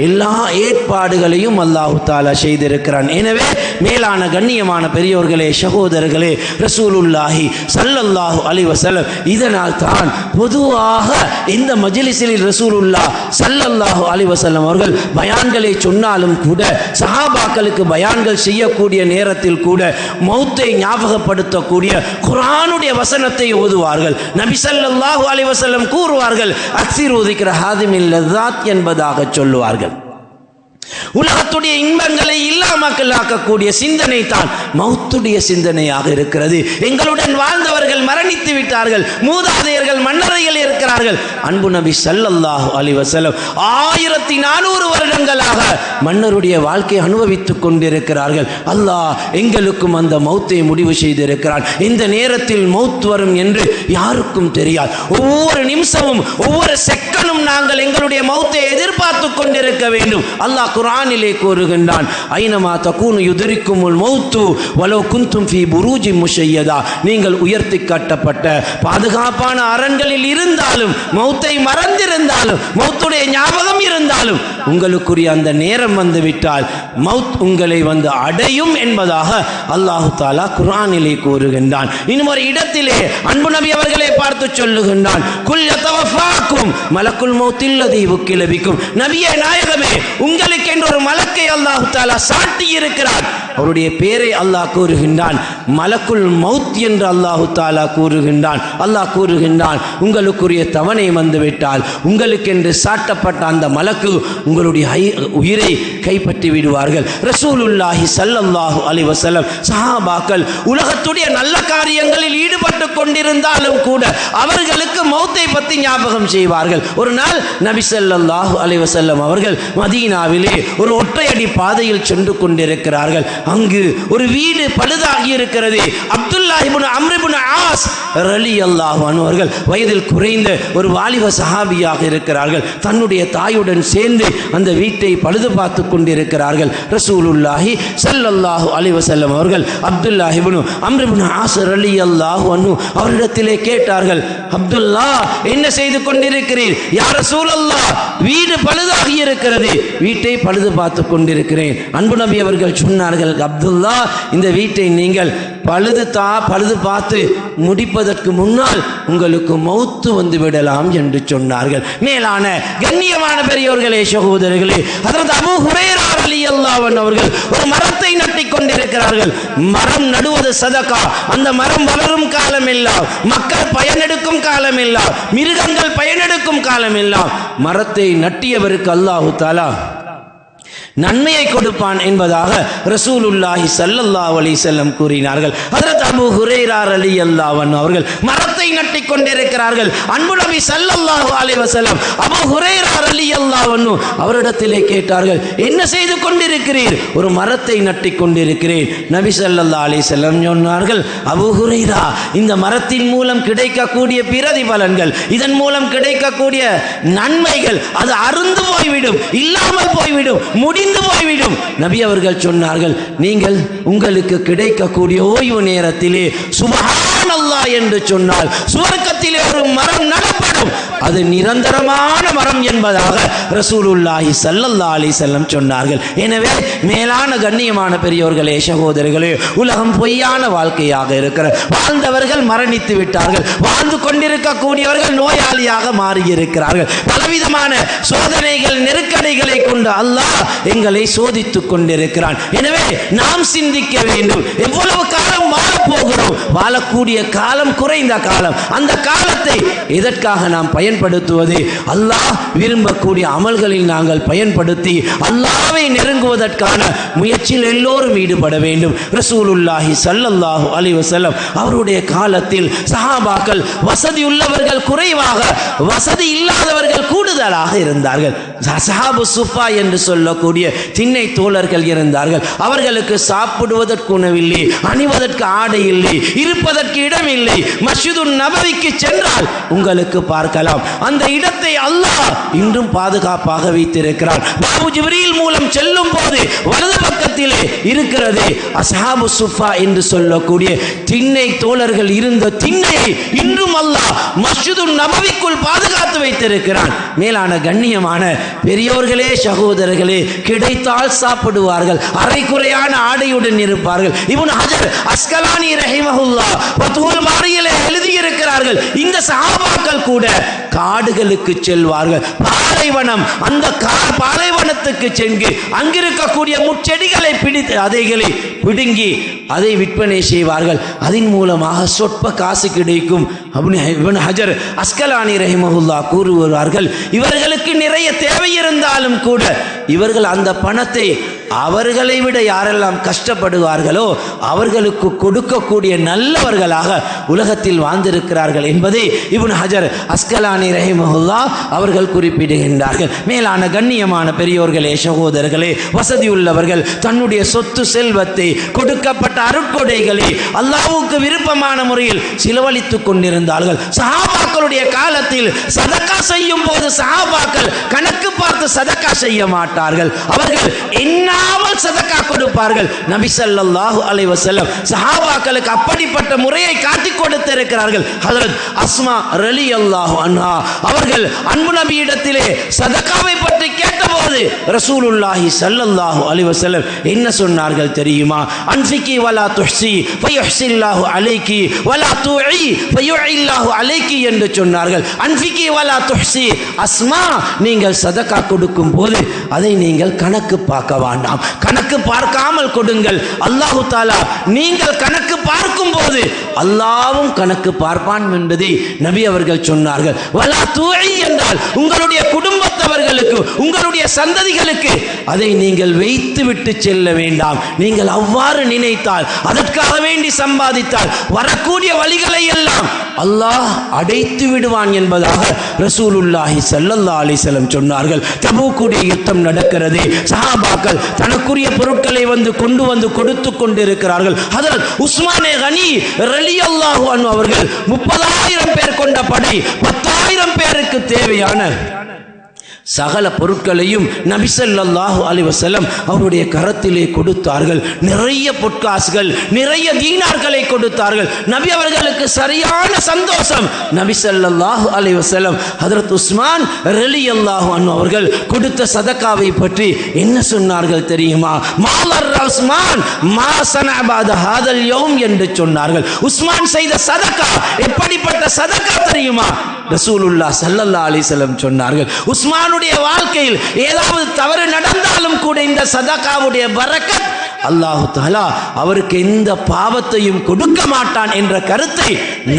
எல்லா ஏற்பாடுகளையும் அல்லாஹ் தஆலா செய்திருக்கிறான். எனவே மேலான கண்ணியமான பெரியோர்களே, சகோதரர்களே, ரசூலுல்லாஹி ஸல்லல்லாஹு அலைஹி வஸல்லம் இதனால் தான் பொதுவாக இந்த மஜ்லிஸில் ரசூலுல்லாஹ் ஸல்லல்லாஹு அலைஹி வஸல்லம் அவர்கள் பயான்களை சொன்னாலும் கூட சஹாபாக்களுக்கு பயான்கள் செய்யக்கூடிய நேரத்தில் கூட மௌத்தை ஞாபகப்படுத்தக்கூடிய குர்ஆனுடைய வசனத்தை ஓதுவார்கள். நபி ஸல்லல்லாஹு அலைஹி வஸல்லம் கூறுவார்கள், அக்ஸிரு ذிக்ர ஹாதிமில் லஸாத் என்பதாக சொல்லுவார்கள். உலகத்துடைய இன்பங்களை இல்லாமக்கலாக்கக்கூடிய சிந்தனை தான் மௌத்துடைய சிந்தனையாக இருக்கிறது. எங்களுடன் வாழ்ந்தவர்கள் மரணித்து விட்டார்கள், மூதாதையர்கள் மன்னரையில் இருக்கிறார்கள். அன்பு நபி ஸல்லல்லாஹு அலைஹி வஸல்லம் 1400 வருடங்களாக மன்னருடைய வாழ்க்கை அனுபவித்துக் கொண்டிருக்கிறார்கள். அல்லாஹ் எங்களுக்கும் அந்த மௌத்தை முடிவு செய்திருக்கிறான். இந்த நேரத்தில் மௌத் வரும் என்று யாருக்கும் தெரியாது. ஒவ்வொரு நிமிஷமும் ஒவ்வொரு செகண்டும் நாங்கள் எங்களுடைய மௌத்தை எதிர்பார்த்து கொண்டிருக்க வேண்டும். அல்லாஹ் குர்ஆனிலே கூறுகின்றான், ஐனமா தகூனு யுத்ரிக்குமுல் மௌத்து வலவ் குன்தும் ஃபீ புரூஜின் முஷய்யதா. நீங்கள் உயர்த்தி கட்டப்பட்ட பாதுகாப்பான அரண்களில் இருந்தாலும், மௌத்தை மறந்திருந்தாலும், மௌத்துடைய ஞாபகம் இருந்தாலும், உங்களுக்குரிய அந்த நேரம் வந்து விட்டால் மௌத் உங்களை வந்து அடையும் என்பதாக அல்லாஹ் தஆலா குர்ஆனிலே கூறுகின்றான். இன்னும் ஒரு இடத்திலே அன்பு நபி அவர்களை பார்த்து சொல்லுகின்றான், குல் யதவஃபாக்கும் மலக்குல் மௌத்தில் லதீ வக்கில பிக்கும். நபியே நாயகமே, உங்களுக்கு என்று ஒரு மலக்கை அல்லாஹ் தஆலா சாட்டி இருக்கிறார். அவருடைய பெயரை அல்லாஹ் கூறுகின்றான், மலக்குல் மௌத் என்று அல்லாஹ் தஆலா கூறுகின்றான். அல்லாஹ் கூறுகின்றான், உங்களுக்குரிய தவணை வந்துவிட்டால் உங்களுக்கு என்று சாட்டப்பட்ட அந்த மலக்கு உங்களுடைய உயிரை கைப்பற்றி விடுவார்கள். ரசூலுல்லாஹி ஸல்லல்லாஹு அலைஹி வஸல்லம் சஹாபாக்கள் உலகத்துடைய நல்ல காரியங்களில் ஈடுபட்டு கொண்டிருந்தாலும் கூட அவர்களுக்கு மௌத்தை பற்றி ஞாபகம் செய்வார்கள். ஒரு நாள் நபி ஸல்லல்லாஹு அலைஹி வஸல்லம் அவர்கள் மதீனாவிலே ஒரு ஒற்றையடி பாதையில் சென்று கொண்டிருக்கிறார்கள். அங்கு ஒரு வீடு பழுதாகி இருக்கிறது. அப்துல்லாஹ் இப்னு அம்ர் இப்னு ஆஸ் ரலியல்லாஹு அன்ஹு அவர்கள் வயதில் குறைந்த ஒரு வாலிப சஹாபியாக இருக்கிறார்கள். தன்னுடைய தாயுடன் சேர்ந்து அந்த வீட்டை பழுது பார்த்து கொண்டிருக்கிறார்கள். ரசூலுல்லாஹி ஸல்லல்லாஹு அலைஹி வஸல்லம் அவர்கள் அப்துல்லாஹ் இப்னு அம்ர் இப்னு ஆஸ் ரலியல்லாஹு அன்ஹு அவரிடத்திலே கேட்டார்கள், அப்துல்லா, என்ன செய்து கொண்டிருக்கிறீர்? யா ரசூலல்லாஹ், வீடு பழுதாகி இருக்கிறது, வீட்டை பழுது பார்த்து கொண்டிருக்கிறேன். அன்பு நபி அவர்கள் சொன்னார்கள், அப்துல்லா, இந்த வீட்டை நீங்கள் பழுது பார்த்து முடிப்பதற்கு முன்னால் உங்களுக்கு மௌத்து வந்து விடலாம் என்று சொன்னார்கள். மேலான கண்ணியமான பெரியோர்களே, சகோதரர்களே, ஹஜ்ரத் அபூ ஹுரைரா ரலியல்லாஹு அன்ஹு அவர்கள் ஒரு மரத்தை நட்டிக் கொண்டிருக்கிறார்கள். மரம் நடுவது சதகா. அந்த மரம் வளரும் காலம் எல்லாம், மக்கள் பயனெடுக்கும் காலம் எல்லாம், மிருகங்கள் பயனெடுக்கும் காலம் எல்லாம் மரத்தை நட்டியவருக்கு அல்லாஹ் தஆலா நன்மையை கொடுப்பான் என்பதாக ரசூலுல்லாஹி ஸல்லல்லாஹு அலைஹி வஸல்லம் கூறினார்கள். ஹஜ்ரத் அபூ ஹுரைரா ரலியல்லாஹு அன்ஹு அவர்கள் மரத்தை நட்டிக் கொண்டிருக்கிறார்கள். அன்பு நபி ஸல்லல்லாஹு அலைஹி வஸல்லம் அபூ ஹுரைரா ரலியல்லாஹு அன்ஹு அவரிடத்திலே கேட்டார்கள், என்ன செய்து கொண்டிருக்கிறீர்? ஒரு மரத்தை நட்டிக் கொண்டிருக்கிறேன். நபி ஸல்லல்லாஹு அலைஹி வஸல்லம் சொன்னார்கள், அபூ ஹுரைரா, இந்த மரத்தின் மூலம் கிடைக்கக்கூடிய பிரதிபலன்கள், இதன் மூலம் கிடைக்கக்கூடிய நன்மைகள் அது அருந்து போய்விடும், இல்லாமல் போய்விடும், முடிந்து போய்விடும். நபி அவர்கள் சொன்னார்கள், நீங்கள் உங்களுக்கு கிடைக்கக்கூடிய ஓய்வு நேரத்திலே சுப்ஹானல்லாஹ் என்று சொன்னால் சுவர்க்கத்திலே ஒரு மரம் நடப்படும், அது நிரந்தரமான மரம் என்பதாக ரசூலுல்லாஹி ஸல்லல்லாஹு அலைஹி வஸல்லம் சொன்னார்கள். எனவே மேலான கண்ணியமான பெரியோர்களே, சகோதரர்களே, உலகம் பொய்யான வாழ்க்கையாக இருக்கிற, வாழ்ந்தவர்கள் மரணித்து விட்டார்கள், வாழ்ந்து கொண்டிருக்கக்கூடியவர்கள் நோயாளியாக மாறியிருக்கிறார்கள். பலவிதமான சோதனைகள், நெருக்கடிகளை கொண்டு அல்லாஹ் எங்களை சோதித்துக் கொண்டிருக்கிறான். எனவே நாம் சிந்திக்க வேண்டும், எவ்வளவு காலம் வாழப்போகிறோம்? வாழக்கூடிய காலம் குறைந்த காலம். அந்த காலத்தை எதற்காக நாம் பயன்படுத்துவது? அல்லாஹ் விரும்பக்கூடிய அமல்களில் நாங்கள் பயன்படுத்தி அல்லாஹ்வை நெருங்குவதற்கான முயற்சியில் எல்லோரும் ஈடுபட வேண்டும். ரசூலுல்லாஹி ஸல்லல்லாஹு அலைஹி வஸல்லம் அவருடைய காலத்தில் சஹாபாக்கள் வசதி உள்ளவர்கள் குறைவாக, வசதி இல்லாதவர்கள் கூடுதலாக இருந்தார்கள். சஹாபு சுஃபா என்று சொல்லக்கூடிய திண்ணை தோழர்கள் இருந்தார்கள். அவர்களுக்கு சாப்பிடுவதற்கு உணவில்லை, அணிவதற்கு ஆடை இல்லை, இருப்பதற்கு இடம் இல்லை. மஸ்ஜிதுன் நபவிக்கு சென்றால் உங்களுக்கு பார்க்கலாம், அந்த இடத்தை அல்லாஹ் இன்றும் பாதுகாப்பாக வைத்திருக்கிறான். பாபு ஜிப்ரீல் மூலம் செல்லும் போது வலது பக்கத்திலே இருக்கிறது அஸ்ஹாபு சுஃபா என்று சொல்லக்கூடிய திண்ணை தோழர்கள் இருந்த திண்ணையை இன்றும் அல்லாஹ் மஸ்ஜிதுன் நபவிக்குள் பாதுகாத்து வைத்திருக்கிறான். மேலான கண்ணியமான பெரியோர்களே, சகோதரர்களே, கிடைத்தால் சாப்பிடுவார்கள், அரைக்குறையான ஆடையுடன் இருப்பார்கள். இப்னு ஹஜர் அஸ்கலானி ரஹிமஹுல்லாஹ் ஃபத்ஹுல் பாரியிலே எழுதியிருக்கிறார்கள், இந்த சஹாபாக்கள் கூட காடுகளுக்கு செல்வார்கள். பாலைவனம், அந்த பாலைவனத்துக்கு சென்று அங்கிருக்கக்கூடிய முச்செடிகளை பிடித்து அதைகளை பிடுங்கி அதை விற்பனை செய்வார்கள். அதன் மூலமாக சொற்ப காசு கிடைக்கும். இப்னு ஹஜர் அஸ்கலானி ரஹிமஹுல்லாஹ் கூறுவார்கள், இவர்களுக்கு நிறைய தேவை இருந்தாலும் கூட இவர்கள் அந்த பணத்தை அவர்களை விட யாரெல்லாம் கஷ்டப்படுவார்களோ அவர்களுக்கு கொடுக்கக்கூடிய நல்லவர்களாக உலகத்தில் வாழ்ந்திருக்கிறார்கள் என்பதை இப்னு ஹஜர் அஸ்கலானி ரஹிமஹுல்லாஹ் அவர்கள் குறிப்பிடுகின்றார்கள். மேலான கண்ணியமான பெரியோர்களே, சகோதரர்களே, வசதியுள்ளவர்கள் தன்னுடைய சொத்து செல்வத்தை, கொடுக்கப்பட்ட அருட்கொடைகளை அல்லாஹ்வுக்கு விருப்பமான முறையில் செலவழித்துக் கொண்டிருந்தார்கள். சஹாபாக்களுடைய காலத்தில் சதக்கா செய்யும் போது சஹாபாக்கள் கணக்கு பார்த்து சதக்கா செய்ய மாட்டார்கள். அவர்கள் எண்ணாமல் சதக்கா கொடுப்பார்கள். நபி ஸல்லல்லாஹு அலைஹி வஸல்லம் சஹாபாக்களுக்கு அப்படிப்பட்ட முறையை காட்டிக் கொடுத்திருக்கிறார்கள். ஹஜ்ரத் அஸ்மா ரலியல்லாஹு அன்ஹா அவர்கள் அன்பு நபியிடத்திலே சதக்காவை பற்றி கேட்டபோது ரசூலுல்லாஹி ஸல்லல்லாஹு அலைஹி வஸல்லம் என்ன சொன்னார்கள் தெரியுமா? அன்ஃபிகி வலா துஹ்சி ஃபயுஹ்சில்லாஹு அலைகி வலா துஇ ஃபயுஇல்லாஹு அலைகி என்று சொன்னார்கள். அன்ஃபிகி வலா துஹ்சி, அஸ்மா, நீங்கள் சதக்கா கொடுக்கும் போது அதை நீங்கள் கணக்கு பார்க்க வேண்டாம், கணக்கு பார்க்காமல் கொடுங்கள். அல்லாஹு தஆலா நீங்கள் கணக்கு பார்க்கும் போது அல்லாஹ்வும் கணக்கு பார்ப்பான் என்பதை நபி அவர்கள் சொன்னார்கள். வலா துஇ என்றால் உங்களுடைய குடும்பத்தவர்களுக்கு, உங்களுடைய சந்ததிகளுக்கு அதை நீங்கள் வைத்து விட்டு செல்ல வேண்டாம். நீங்கள் அவ்வாறு நினைத்தால், அதற்காக வேண்டி சம்பாதித்தால் வரக்கூடிய வழிகளை எல்லாம் அல்லாஹ் அடைத்து விடுவான் என்பதாக ரசூலுல்லாஹி ஸல்லல்லாஹு அலைஹி வஸல்லம் சொன்னார்கள். தபூக்குடைய யுத்தம் நடக்கிறது. சஹாபாக்கள் தனக்குரிய பொருட்களை கொண்டு வந்து கொடுத்து கொண்டிருக்கிறார்கள். ஹஜ்ரத் உஸ்மானே கனி ரலியல்லாஹு அன்ஹு அவர்கள் 30,000 பேர் கொண்ட படை 10,000 பேருக்கு தேவையான சகல பொருட்களையும் நபி ஸல்லல்லாஹு அலைஹி வஸல்லம் அவருடைய கரத்திலே கொடுத்தார்கள். நிறைய பொற்காசுகள், நிறைய தீனார்களை கொடுத்தார்கள். நபி அவர்களுக்கு சரியான சந்தோஷம். நபி ஸல்லல்லாஹு அலைஹி வஸல்லம் ஹஜ்ரத் உஸ்மான் ரலியல்லாஹு அன்ஹு அவர்கள் கொடுத்த சதகாவை பற்றி என்ன சொன்னார்கள் தெரியுமா? மாலர் உஸ்மான் மா சனஅ பாத ஹாதல் யௌம் என்று சொன்னார்கள். உஸ்மான் செய்த சதகா எப்படிப்பட்ட சதகா தெரியுமா? ரசூலுல்லாஹ் ஸல்லல்லாஹு அலைஹி வஸல்லம் சொன்னார்கள், உஸ்மானுடைய வாழ்க்கையில் ஏதாவது தவறு நடந்தாலும் கூட இந்த சதகாவுடைய பரக்கத் அல்லாஹு தஆலா அவருக்கு எந்த பாவத்தையும் கொடுக்க மாட்டான் என்ற கருத்தை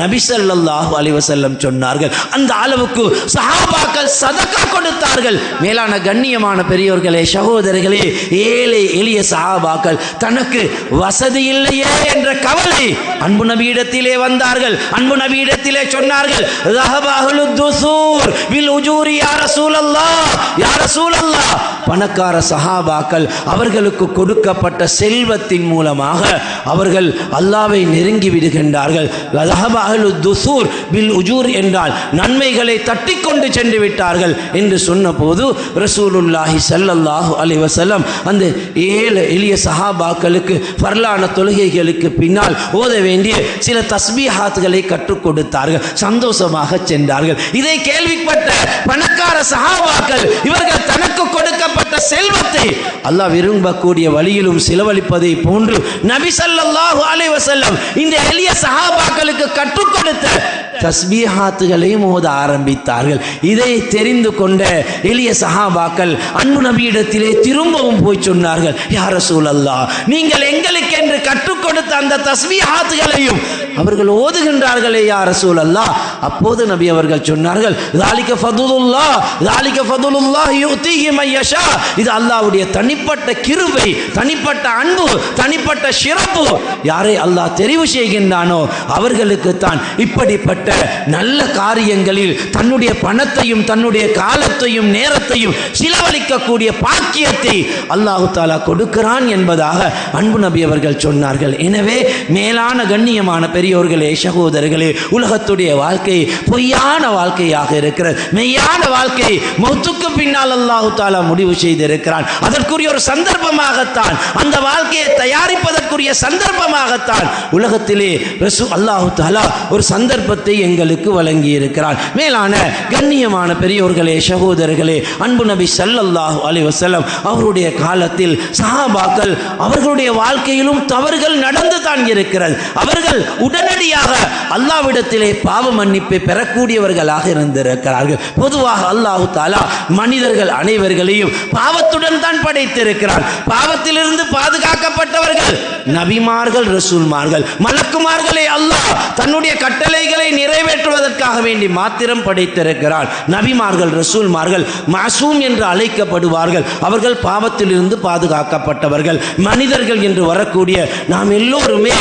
நபி ஸல்லல்லாஹு அலைஹி வஸல்லம் சொன்னார்கள். அந்த அளவுக்கு சஹாபாக்கள் சதகா கொடுத்தார்கள். மேலான கண்ணியமான பெரியோர்களே, சகோதரர்களே, ஏழை எளிய சஹாபாக்கள் தனக்கு வசதி இல்லையே என்ற கவலை அன்பு நபியிடத்திலே வந்தார்கள். அன்பு நபியிடத்திலே சொன்னார்கள், ரஹபாஹுலுத் துசூர் பில் உஜூரி யா ரசூலல்லாஹ், யா ரசூலல்லாஹ். பணக்கார சஹாபாக்கள் அவர்களுக்கு கொடுக்கப்பட்ட செல்வத்தின் மூலமாக அவர்கள் அல்லாஹ்வை நெருங்கி விடுகின்றார்கள். ரஹபாஹுலுத் துசூர் பில் உஜூர் என்றால் நன்மைகளை தட்டி கொண்டு சென்று விட்டார்கள் என்று சொன்னபோது ரசூலுல்லாஹி ஸல்லல்லாஹு அலைஹி வஸல்லம் அந்த ஏழு எளிய சஹாபாக்களுக்கு ஃபர்லான தொழுகைகளுக்கு பின்னால் ஓத வேண்டிய சில தஸ்பீஹாத்துகளை கற்றுக் கொடுத்தார்கள். சந்தோஷமாக சென்றார்கள். இதை கேள்விப்பட்ட பணக்கார சஹாபாக்கள் இவர்கள் தனக்கு கொடுக்கப்பட்ட செல்வத்தை அல்லாஹ் விரும்பக்கூடிய வழியிலும் செலவழிப்பதை போன்று நபி ஸல்லல்லாஹு அலைஹி வஸல்லம் இந்த எளிய சஹாபாக்களுக்கு கற்றுக் கொடுத்த தஸ்பீஹாத்துகளையும் ஓத ஆரம்பித்தார்கள். இதை தெரிந்து கொண்ட எளிய சஹாபாக்கள் அன்பு நபியிடத்திலே திரும்பவும் போய் சொன்னார்கள், யா ரசூலல்லாஹ், நீங்கள் எங்களுக்கு என்று கற்றுக் கொடுத்த அந்த தஸ்பீஹாத்துகளையும் அவர்கள் ஓதுகின்றார்களே யா ரசூலல்லாஹ், அப்போது நபி அவர்கள் சொன்னார்கள், ذَلِكَ فَضْلُ اللَّهِ ذَلِكَ فَضْلُ اللَّهِ يُؤْتِيهِ مَن يَشَاءُ. இது அல்லாஹ்வுடைய தனிப்பட்ட கிருபை, தனிப்பட்ட அன்பு, தனிப்பட்ட சிறப்பு. யாரை அல்லாஹ் தெரிவு செய்கின்றானோ அவர்களுக்கு தான் இப்படிப்பட்ட நல்ல காரியங்களில் தன்னுடைய பணத்தையும் தன்னுடைய காலத்தையும் நேரத்தையும் செலவழிக்கக்கூடிய பாக்கியத்தை அல்லாஹ் தஆலா கொடுக்கிறான் என்பதாக அன்பு நபி அவர்கள் சொன்னார்கள். எனவே மேலான கண்ணியமான பெரியோர்களே, சகோதரர்களே, உலகத்துடைய வாழ்க்கை பொய்யான வாழ்க்கையாக இருக்கிறது. மெய்யான வாழ்க்கை மௌத்துக்கு பின்னால் அல்லாஹ் தஆலா முடிவு செய்திருக்கிறான். அதற்குரிய ஒரு சந்தர்ப்பமாகத்தான், அந்த வாழ்க்கையை தயாரிப்பதற்குரிய சந்தர்ப்பமாகத்தான் உலகத்திலே அல்லாஹ் தஆலா ஒரு சந்தர்ப்பத்தை எங்களுக்கு வழங்கி இருக்கிறான். மேலான கண்ணியமான பெரியோர்களே, சகோதரர்களே, அன்பு நபி ஸல்லல்லாஹு அலைஹி வஸல்லம் அவருடைய காலத்தில் சஹாபாக்கள் அவர்களுடைய வாழ்க்கையிலும் தவறுகள் நடந்து தான் இருக்கிறது. அவர்கள் உடனடியாக அல்லாஹ்விடத்திலே பாவ மன்னிப்பை பெறக்கூடியவர்களாக இருந்திருக்கிறார்கள். பொதுவாக அல்லாஹ் தஆலா மனிதர்கள் அனைவர்களையும் பாவத்துடன் தான் படைத்திருக்கிறார். பாவத்திலிருந்து பாதுகாக்கப்பட்டவர்கள் நபிமார்கள், ரசூல்மார்கள், மலக்குமார்களே அல்லாஹ் தன்னுடைய கட்டளைகளை நிறைவேற்றுவதற்காக வேண்டி மாத்திரம் படைத்திருக்கிறார். நபிமார்கள், ரசூல்மார்கள் மாசூம் என்று அழைக்கப்படுவார்கள். அவர்கள் பாவத்திலிருந்து பாதுகாக்கப்பட்டவர்கள். மனிதர்கள் என்று வரக்கூடிய நாம் எல்லோருமே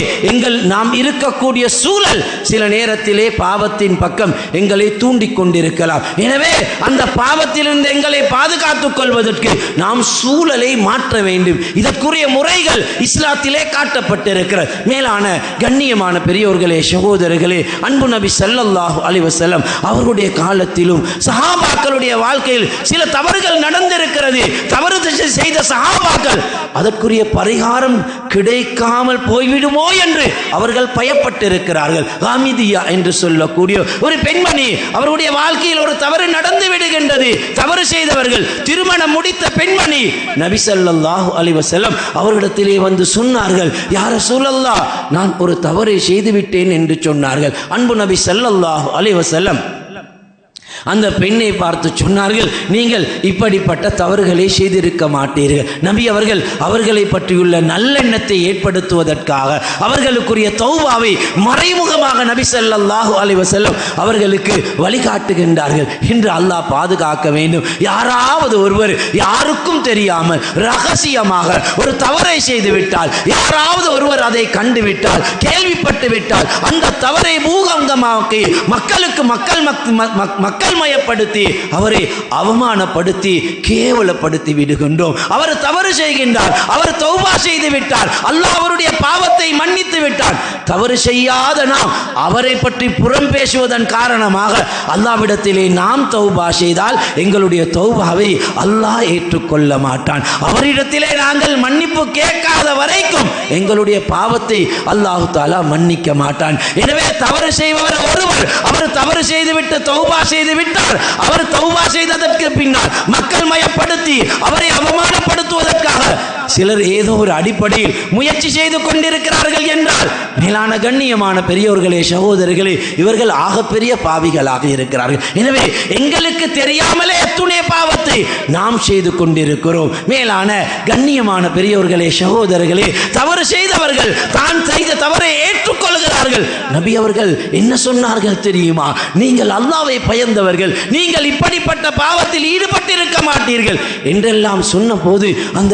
நாம் இருக்கக்கூடிய சூழல் சில நேரத்திலே பாவத்தின் பக்கம் எங்களை தூண்டிக் கொண்டிருக்கலாம். எனவே அந்த பாவத்திலிருந்து எங்களை பாதுகாத்துக் கொள்வதற்கு நாம் சூழலை மாற்ற வேண்டும். இதற்குரிய முறைகள் இஸ்லாத்திலே காட்டப்பட்டிருக்கிறது. மேலான கண்ணியமான பெரியோர்களே, சகோதரர்களே, அன்பு நபி ஸல்லல்லாஹு அலைஹி வஸல்லம் அவர்களுடைய காலத்திலும் சஹாபாக்களுடைய வாழ்க்கையில் சில தவறுகள் நடந்திருக்கிறது. தவறு செய்த சஹாபாக்கள் அதற்குரிய பரிகாரம் கிடைக்காமல் போய்விடுமோ என்று அவர்கள் பயப்பட்டிருக்கிறார்கள். ஹாமிதியா என்று சொல்லக்கூடிய ஒரு பெண்மணி, அவருடைய வாழ்க்கையில் ஒரு தவறு நடந்து விடுகின்றது. தவறு செய்தவர்கள், திருமணம் முடித்த பெண்மணி நபி ஸல்லல்லாஹு அலைஹி வஸல்லம் அவர்களிடத்திலே வந்து சொன்னார்கள், யா ரசூலல்லாஹ், நான் ஒரு தவறை செய்துவிட்டேன் என்று சொன்னார்கள். அன்பு நபி ஸல்லல்லாஹு அலைஹி வஸல்லம் அந்த பெண்ணை பார்த்து சொன்னார்கள், நீங்கள் இப்படிப்பட்ட தவறுகளை செய்திருக்க மாட்டீர்கள். நபி அவர்கள் அவர்களை பற்றியுள்ள நல்லெண்ணத்தை ஏற்படுத்துவதற்காக அவர்களுக்குரிய தௌபாவை மறைமுகமாக நபி ஸல்லல்லாஹு அலைஹி வஸல்லம் அவர்களுக்கு வழிகாட்டுகின்றார்கள். இன்று அல்லாஹ் பாதுகாக்க வேண்டும். யாராவது ஒருவர் யாருக்கும் தெரியாமல் ரகசியமாக ஒரு தவறை செய்து விட்டால், யாராவது ஒருவர் அதை கண்டுவிட்டால், கேள்விப்பட்டு விட்டால், அந்த தவறை பூகங்கமாக்கி மக்களுக்கு மக்கள் மயப்படுத்தி அவரை அவமானப்படுத்தி கேவலப்படுத்தி விடுகின்றோம். அவர் தவறு செய்கின்றார், அவர் தௌபா செய்து விட்டார், அல்லாஹ் அவருடைய பாவத்தை மன்னித்து விட்டார். தவறு செய்யாத நாம் அவரை பற்றி புறம் பேசுவதன் காரணமாக அல்லாஹ்விடத்திலே நாம் தௌபா செய்தால் எங்களுடைய தௌபாவை அல்லாஹ் ஏற்றுக்கொள்ள மாட்டான். அவரிடத்திலே நாங்கள் மன்னிப்பு கேட்காத வரைக்கும் எங்களுடைய பாவத்தை அல்லாஹ் தஆலா மன்னிக்க மாட்டான். எனவே தவறு செய்பவர் ஒருவர், அவர் தவறு செய்துவிட்டு தௌபா செய்து விட்டார். அவர் தௌபா செய்ததற்கு பின்னால் மக்கள் மயப்படுத்தி அவரை அவமானப்படுத்துவதற்காக சிலர் ஏதோ ஒரு அடிப்படையில் முயற்சி செய்து கொண்டிருக்கிறார்கள் என்றால், மேலான கண்ணியமான பெரியோர்களே, சகோதரர்களே, இவர்கள் ஆகப்பெரிய பாவிகளாக இருக்கிறார்கள். எனவே எங்களுக்கு தெரியாமலே எத்துணை பாவத்தை நாம் செய்து கொண்டிருக்கிறோம். மேலான கண்ணியமான பெரியோர்களே, சகோதரர்களே, தவறு செய்தவர்கள் தான் செய்த தவறை ஏற்றுக்கொள்கிறார்கள். நபி அவர்கள் என்ன சொன்னார்கள் தெரியுமா? நீங்கள் அல்லாஹ்வை பயந்தவர்கள், நீங்கள் இப்படிப்பட்ட பாவத்தில் ஈடுபட்டிருக்க மாட்டீர்கள் என்றெல்லாம் சொன்ன போது அந்த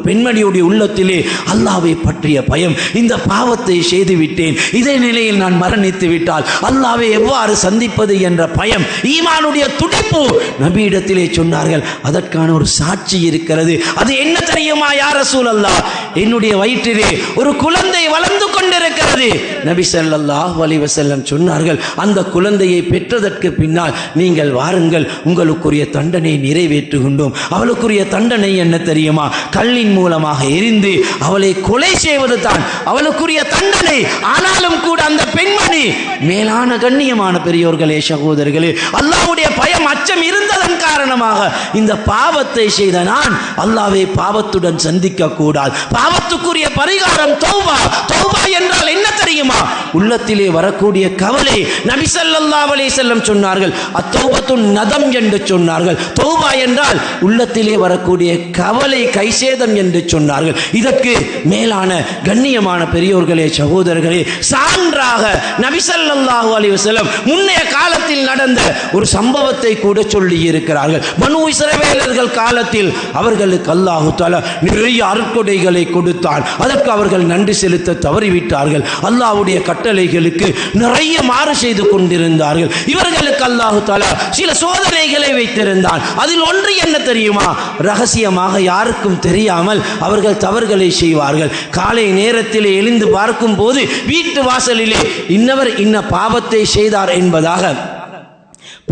பெண்மணியுடைய உள்ளத்திலே அல்லாஹ்வை பற்றிய பயம், இந்த பாவத்தை செய்து விட்டேன், இதே நிலையில் நான் மரணித்து விட்டால் அல்லாஹ்வை எவ்வாறு சந்திப்பது என்ற பயம், ஈமானுடைய துடிப்பு நபியிடத்திலே சொன்னார்கள். அதற்கான ஒரு சாட்சி இருக்கிறது. அது என்ன தெரியுமா? யா ரசூலல்லாஹ், என்னுடைய வயிற்றிலே ஒரு குழந்தை வளர்ந்து கொண்டிருக்கிறது. நபி ஸல்லல்லாஹு அலைஹி வஸல்லம் சொன்னார்கள், அந்த குழந்தையை பெற்றதற்கு பின்னால் நீங்கள் வாருங்கள், உங்களுக்குரிய தண்டனை நிறைவேற்றுகின்றோம். அவளுக்குரிய தண்டனை என்ன தெரியுமா? கல்லின் மூலமாக எரிந்து அவளை கொலை செய்வது தான் அவளுக்குரிய தண்டனை. ஆனாலும் கூட அந்த பெண்மணி, மேலான கண்ணியமான பெரியோர்களே, சகோதரர்களே, அல்லாஹ்வுடைய பயம், அச்சம் இருந்ததன் காரணமாக இந்த பாவத்தை செய்த நான் அல்லாஹ்வை பாவத்துடன் சந்திக்க கூடாது. பாவத்துக்குரிய பரிகாரம் தௌபா. தௌபா என்றால் என்ன தெரியுமா? உள்ளத்திலே வரக்கூடிய கவலை. நபி ஸல்லல்லாஹு அலைஹி வஸல்லம் சொன்னார்கள், அத்தௌபத்து நதம் என்று சொன்னார்கள். தௌபா என்றால் உள்ளத்திலே வரக்கூடிய கவலை, கைசேதம் என்று சொன்னார்கள். இதற்கு மேலான கண்ணியமான பெரியோர்களே, சகோதரர்களே, சான்றாக நபி ஸல்லல்லாஹு அலைஹி வஸல்லம் முன்னைய காலத்தில் நடந்த ஒரு சம்பவத்தை கூட சொல்லி இருக்கிறார்கள். பனு இஸ்ரவேலர்கள் காலத்தில் அவர்களுக்கு அல்லாஹ் தஆலா நிறைய அருட்கொடைகளை கொடுத்தான். அதற்கு அவர்கள் நன்றி செலுத்த தவறிவிட்டார்கள். அல்லாஹ்வுடைய கட்டளைகளுக்கு நிறைய மாறு செய்து கொண்டிருந்தார்கள். இவர்களுக்கு அல்லாஹ் தஆலா சில சோதனைகளை வைத்திருந்தான். அதில் ஒன்று என்ன தெரியுமா? ரகசியமாக யாருக்கும் தெரியாமல் அவர்கள் தவறுகளை செய்வார்கள். காலை நேரத்தில் எழுந்து பார்க்கும் போது வீட்டு வாசலிலே இன்னவர் இன்ன பாவத்தை செய்தார் என்பதாக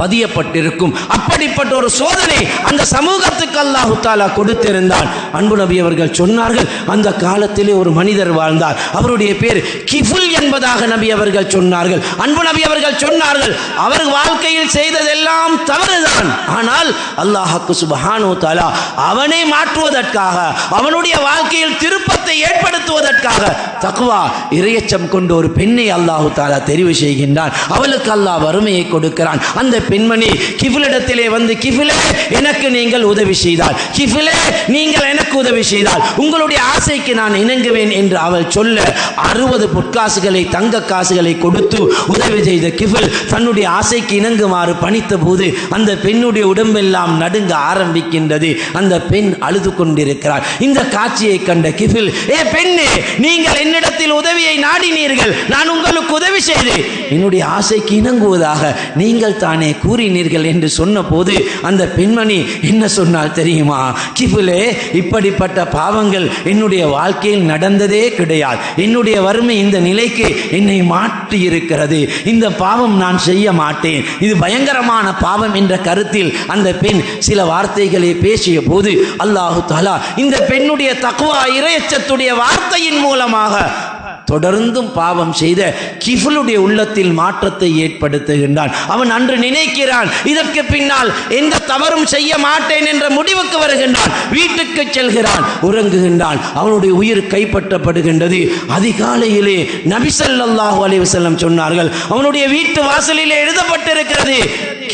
பதியப்பட்டிருக்கும். அப்படிப்பட்ட ஒரு சோதனை அந்த சமூகத்துக்கு அல்லாஹ் தஆலா கொடுத்திருந்தான். அன்பு நபி அவர்கள் சொன்னார்கள், அந்த காலத்திலே ஒரு மனிதர் வாழ்ந்தார். அவருடைய பேர் கிஃபுல் என்பதாக நபி அவர்கள் சொன்னார்கள். அன்பு நபி அவர்கள் சொன்னார்கள், அவர் வாழ்க்கையில் செய்ததெல்லாம் தவறுதான். ஆனால் அல்லாஹ் சுப்ஹானஹு தஆலா அவனை மாற்றுவதற்காக, அவனுடைய வாழ்க்கையில் திருப்பத்தை ஏற்படுத்துவதற்காக தக்வா, இறையச்சம் கொண்ட ஒரு பெண்ணை அல்லாஹ் தஆலா தெரிவு செய்கின்றான். அவளுக்கு அல்லாஹ் வறுமையை கொடுக்கிறான். அந்த பெண்மணி கிஃபிலிடத்திலே வந்து, கிஃபிலே எனக்கு நீங்கள் உதவி செய்தால், கிஃபிலே நீங்கள் எனக்கு உதவி செய்தால் உங்களுடைய ஆசைக்கு நான் இணங்குவேன் என்று அவள் சொல்ல 60 பொற்காசுகளை, தங்க காசுகளை கொடுத்து உதவி செய்த கிஃபில் தன்னுடைய ஆசைக்கு இணங்குமாறு பணித்த போது அந்த பெண்ணுடைய உடம்பெல்லாம் நடுங்க ஆரம்பிக்கின்றது. அந்த பெண் அழுது கொண்டிருக்கிறார். இந்த காட்சியை கண்ட கிஃபில், ஏ பெண்ணே, நீங்கள் என்னிடத்தில் உதவியை நாடினீர்கள், நான் உங்களுக்கு உதவி செய்தேன், என்னுடைய ஆசைக்கு இணங்குவதாக நீங்கள் தானே கூறினீர்கள் என்று சொன்ன போது அந்த பெண்மணி என்ன சொன்னால் தெரியுமா? கிஃபிலே, இப்படிப்பட்ட பாவங்கள் என்னுடைய வாழ்க்கையில் நடந்ததே கிடையாது. என்னுடைய வறுமை இந்த நிலைக்கு என்னை மாற்றி இருக்கிறது. இந்த பாவம் நான் செய்ய மாட்டேன், இது பயங்கரமான பாவம் என்ற கருத்தில் அந்த பெண் சில வார்த்தைகளை பேசிய போது அல்லாஹ் தஆலா இந்த பெண்ணுடைய தக்வா, இறையச்சத்துடைய வார்த்தையின் மூலமாக தொடர்ந்தும் பாவம் செய்த கிஃபுலுடைய உள்ளத்தில் மாற்றத்தை ஏற்படுத்துகின்றான். அவன் அன்று நினைக்கிறான், இதற்கு பின்னால் எந்த தவறும் செய்ய மாட்டேன் என்ற முடிவுக்கு வருகின்றான். வீட்டுக்கு செல்கிறான், உறங்குகின்றான். அவனுடைய உயிர் கைப்பற்றப்படுகின்றது. அதிகாலையிலே நபி ஸல்லல்லாஹு அலைஹி வஸல்லம் சொன்னார்கள், அவனுடைய வீட்டு வாசலிலே எழுதப்பட்டிருக்கிறது,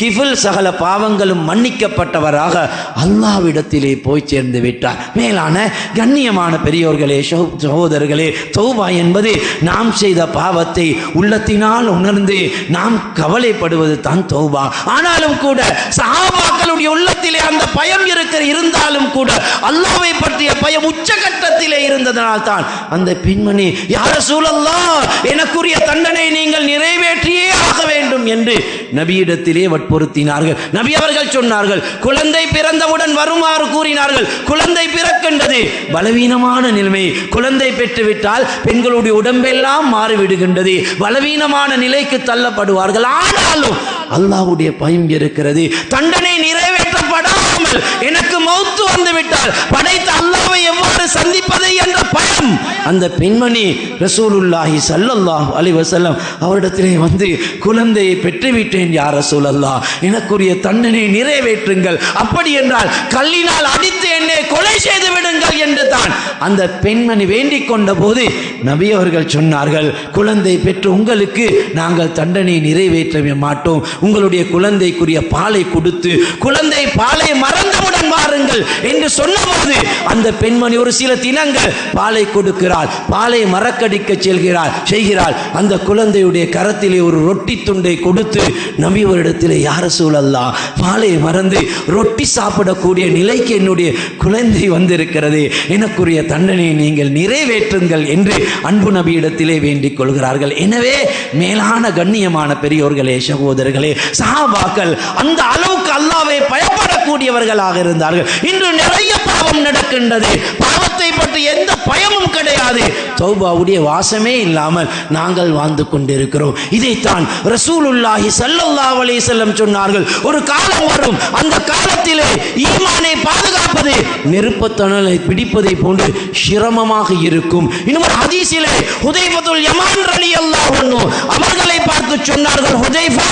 கிஃபுல் சகல பாவங்களும் மன்னிக்கப்பட்டவராக அல்லாஹ்விடத்திலே போய் சேர்ந்து விட்டார். மேலான கண்ணியமான பெரியோர்களே, சகோதரர்களே, தௌபா என்பது நாம் செய்த பாவத்தை உள்ளத்தினால் உணர்ந்து நாம் கவலைப்படுவது தான் தௌபா. ஆனாலும் கூட சஹாபாக்களுடைய உள்ளத்திலே அந்த பயம் இருந்தாலும் கூட அல்லாஹ்வை பற்றிய பயம் உச்சகட்டத்திலே இருந்ததனால் தான் அந்த பெண்மணி, யா ரசூலல்லாஹ், எனக்குரிய தண்டனை நீங்கள் நிறைவேற்றியே ஆக வேண்டும் என்று நபியிடத்திலே வற்புறுத்தினார்கள். நபி அவர்கள் சொன்னார்கள், குழந்தை பிறந்தவுடன் வருமாறு கூறினார்கள். குழந்தை பிறக்கின்றது, பலவீனமான நிலைமை, குழந்தை பெற்றுவிட்டால் பெண்களுடைய உடம்பெல்லாம் மாறிவிடுகின்றது, பலவீனமான நிலைக்கு தள்ளப்படுவார்கள். ஆனாலும் அல்லாஹ்வுடைய பயம் இருக்கிறது. தண்டனை நிறைவேற்றப்படாமல் எனக்கு மௌத்து வந்துவிட்டால் படைத்த அல்லாஹ்வை எவ்வாறு சந்திப்பது என்ற பயம் அந்த பெண்மணி ரசூலுல்லாஹி ஸல்லல்லாஹு அலைஹி வஸல்லம் அவரிடத்திலே வந்து, குழந்தையை பெற்றுவிட்டேன் யா ரசூலல்லாஹ், எனக்குரிய தண்டனை நிறைவேற்றுங்கள், அப்படி என்றால் கல்லினால் அடித்து என்னை கொலை செய்து விடுங்கள் என்று தான் அந்த பெண்மணி வேண்டிக் கொண்ட போது நபி அவர்கள் சொன்னார்கள், குழந்தை பெற்று உங்களுக்கு நாங்கள் தண்டனை நிறைவேற்ற மாட்டோம், உங்களுடைய குழந்தைக்குரிய பாலை கொடுத்து குழந்தை பாலை மறந்தவுடன் மாறுங்கள் என்று சொன்னபோது அந்த பெண்மணி ஒரு சில தினங்கள் பாலை கொடுக்கிறாள், பாலை மறக்கடிக்க செய்கிறாள். அந்த குழந்தையுடைய கரத்திலே ஒரு ரொட்டி துண்டை கொடுத்து நபி அவரிடத்திலே, யா ரசூலல்லாஹ், பாலை மறந்து ரொட்டி சாப்பிடக்கூடிய நிலைக்கு என்னுடைய குழந்தை வந்திருக்கிறது, எனக்குரிய தண்டனையை நீங்கள் நிறைவேற்றுங்கள் என்று அன்பு நபியிடத்திலே வேண்டிக் கொள்கிறார்கள். எனவே மேலான கண்ணியமான பெரியோர்களே, சகோதரர்களே, சஹாபாக்கள் அந்த அளவுக்கு அல்லாஹ்வை பயப்படக்கூடியவர்களாக இருந்தார்கள். இன்று நிறைய பாவம் நடக்கின்றது, பாவத்தை பற்றி எந்த பயமும் கிடையாது, தௌபாவுடைய வாசமே இல்லாமல் நாங்கள் வாழ்ந்து கொண்டிருக்கிறோம். இதைத்தான் ரசூலுல்லாஹி ஸல்லல்லாஹு அலைஹி வஸல்லம் சொன்னார்கள், ஒரு காலம் வரும், அந்த காலத்திலே ஈமானை பாதுகாப்பது நெருப்பத்தணலை பிடிப்பதை போன்று சிரமமாக இருக்கும். இன்னொரு ஹதீஸிலே ஹுதைஃபத்துல் யமான் ரலியல்லாஹு அன்ஹு அவர்களை பார்த்து சொன்னார்கள், ஹுதைஃபா,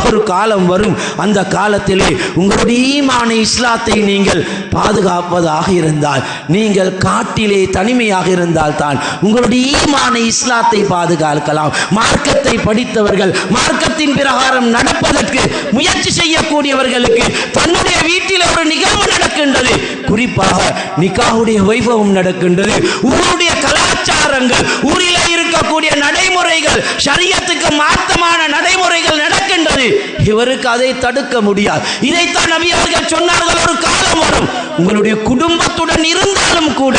ஒரு காலம் வரும், அந்த காலத்திலே உங்களுடைய ஈமானை இஸ்லாத்தை நீங்கள் பாதுகாப்பதாக இருந்தால், நீங்கள் காட்டிலே தனிமையாக இருந்தால் தான் உங்களுடைய ஈமானை இஸ்லாத்தை பாதுகாக்கலாம். மார்க்கத்தை படித்தவர்கள், மார்க்கத்தின் பிரகாரம் நடப்பதற்கு முயற்சி செய்யக்கூடியவர்களுக்கு தன்னுடைய வீட்டில் ஒரு நிகழ்வு நடக்கின்றது, குறிப்பாக நிக்காஹுடைய வைபவம் நடக்கின்றது, ஊருடைய கலாச்சாரங்கள், ஊரிலே இருக்கக்கூடிய நடைமுறைகள், ஷரியத்துக்கு மாற்றமான நடைமுறைகள் நடக்கின்றது. இவருக்கு அதை தடுக்க முடியாது. இதைத்தான் நபி அவர்கள் சொன்னார்கள், ஒரு காலம் வரும் உங்களுடைய குடும்பத்துடன் இருந்தாலும் கூட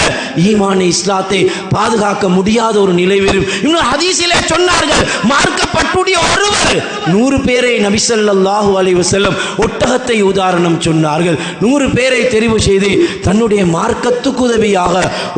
ஈமானை இஸ்லாத்தை பாதுகாக்க முடியாத ஒரு நிலை வரும். இன்னும் ஹதீஸிலே சொன்னார்கள், மார்க்கப்பட்டுடைய ஒருவர் 100 பேரை நபி ஸல்லல்லாஹு அலைஹி வஸல்லம் ஒட்டகத்தை உதாரணம் சொன்னார்கள். 100 பேரை தெரிவு செய்து தன்னுடைய மார்க்கத்துக்கு உதவியாக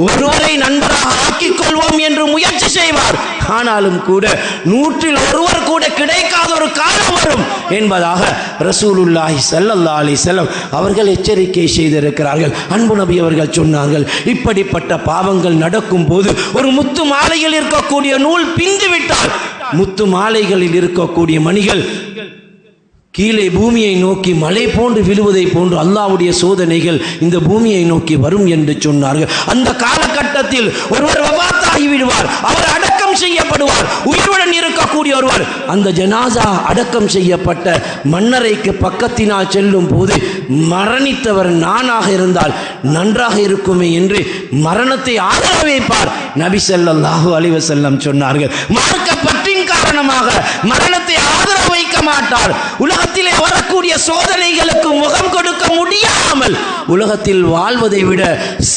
ஒருவரை நண்பராக ஆக்கிக் கொள்வோம் என்று முயற்சி செய்வார். ஆனாலும் கூட 100ல் ஒருவர் கூட கிடைக்காத ஒரு காலம் வரும் என்பதாக ரசூலுல்லாஹி ஸல்லல்லாஹு அலைஹி வஸல்லம் அவர்கள் எச்சரிக்கை செய்திருக்கிறார்கள். அன்பு நபி அவர்கள் சொன்னார்கள், இப்படிப்பட்ட பாவங்கள் நடக்கும் போது ஒரு முத்து மாலையில் இருக்கக்கூடிய நூல் பிந்து விட்டால், முத்து மாலைகளில் இருக்கக்கூடிய மணிகள் கீழே பூமியை நோக்கி மலை போன்று விழுவதை போன்று அல்லாஹ்வுடைய சோதனைகள் இந்த பூமியை நோக்கி வரும் என்று சொன்னார்கள். அந்த காலகட்டத்தில் ஒருவர் வஃபாத்தாகி விடுவார், அவர் அடக்கம் செய்யப்படுவார். உயிருடன் இருக்கக்கூடிய ஒருவர் அந்த ஜனாசா அடக்கம் செய்யப்பட்ட மண்ணறைக்கு பக்கத்தினால் செல்லும் போது மரணித்தவர் நானாக இருந்தால் நன்றாக இருக்குமே என்று மரணத்தை ஆதரவு வைப்பார். நபி ஸல்லல்லாஹு அலைஹி வஸல்லம் சொன்னார்கள், மார்க்கப்பற்றின் காரணமாக மரணத்தை ஆதரவு வைக்க மாட்டார். உலகத்திலே வரக்கூடிய சோதனைகளுக்கு முகம் கொடுக்க முடியாமல் உலகத்தில் வாழ்வதை விட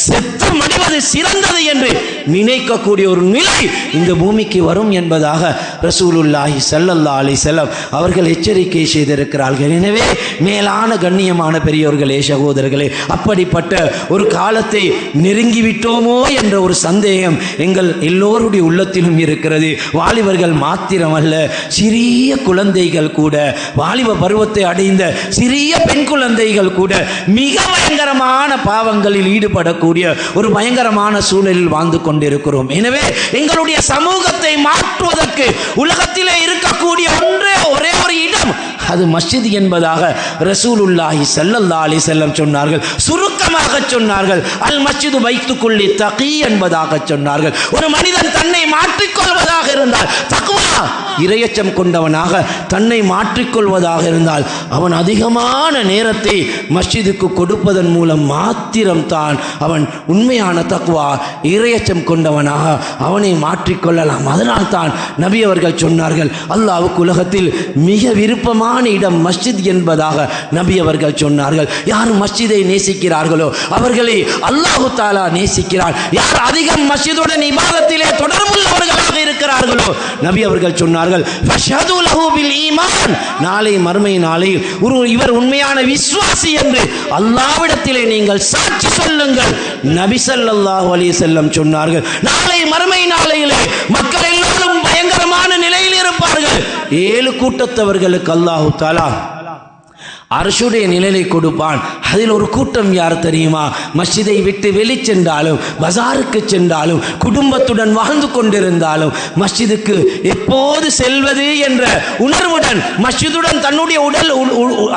செத்து மடிவது சிறந்தது என்று நினைக்கக்கூடிய ஒரு நிலை இந்த பூமிக்கு வரும் என்பதாக ரசூலுல்லாஹி ஸல்லல்லாஹு அலைஹி வஸல்லம் அவர்கள் எச்சரிக்கை செய்திருக்கிறார்கள். எனவே மேலான கண்ணியமான பெரியோர்களே, சகோதரர்களே, அப்படிப்பட்ட ஒரு காலத்தை நெருங்கிவிட்டோமோ என்ற ஒரு சந்தேகம் எங்கள் எல்லோருடைய உள்ளத்திலும் இருக்கிறது. வாலிபர்கள் மாத்திரமல்ல, சிறிய குழந்தைகள் கூட, வாலிப பருவத்தை அடைந்த சிறிய பெண் குழந்தைகள் கூட மிக பயங்கரமான பாவங்களில் ஈடுபடக்கூடிய ஒரு பயங்கரமான சூழலில் வாழ்ந்து கொண்டிருக்கிறோம். எனவே எங்களுடைய சமூகத்தை மாற்றுவதற்கு உலகத்திலே இருக்கக்கூடிய ஒரே ஒரு இடம், அது மஸ்ஜித் என்பதாக ரசூலுல்லாஹி ஸல்லல்லாஹு அலைஹி வஸல்லம் சொன்னார்கள். சுருக்கமாக சொன்னார்கள், அல் மஸ்ஜிது பைத்துக்குள்ளி தகி என்பதாக சொன்னார்கள். ஒரு மனிதன் தன்னை மாற்றிக்கொள்வதாக இருந்தால், தக்வா இரையச்சம் கொண்டவனாக தன்னை மாற்றிக்கொள்வதாக இருந்தால், அவன் அதிகமான நேரத்தை மஸ்ஜிதுக்கு கொடுப்பதன் மூலம் மாத்திரம்தான் அவன் உண்மையான தக்வா இரையச்சம் கொண்டவனாக அவனை மாற்றிக்கொள்ளலாம். அதனால் தான் நபி அவர்கள் சொன்னார்கள், அல்லாஹ்வுக்கு உலகத்தில் மிக விருப்பமான இடம் மஸ்ஜித் என்பதாக நபி அவர்கள் சொன்னார்கள். யார் மஸ்ஜிதை நேசிக்கிறார்களோ அவர்களை அல்லாஹு தஆலா நேசிக்கிறார். யார் அதிகம் மஸ்ஜிதுடன் இபாதத்திலே தொடர்புள்ளவர்களாக இருக்கிறார்களோ நபி அவர்கள் சொன்னார்கள், ஃபஷஹது லஹு பில் ஈமான், நாளை மறுமை நாளில் இவர் உண்மையான விசுவாசி என்று அல்லாஹ்விடத்திலே நீங்கள் சாட்சி சொல்லுங்கள். நபி ஸல்லல்லாஹு அலைஹி வஸல்லம் சொன்னார்கள், நாளை மறுமை நாளையிலே மக்கள் எல்லோரும் பயங்கரமான நிலையில் இருப்பார்கள். 7 கூட்டத்தவர்களுக்கு அல்லாஹு தஆலா அரசுடைய நிழலை கொடுப்பான். அதில் ஒரு கூட்டம் யார் தெரியுமா? மஸ்ஜிதை விட்டு வெளிச்சென்றாலும், பஜாருக்கு சென்றாலும், குடும்பத்துடன் வாழ்ந்து கொண்டிருந்தாலும், மஸ்ஜிதுக்கு எப்போது செல்வது என்ற உணர்வுடன் மஸ்ஜிதுடன் தன்னுடைய உடல்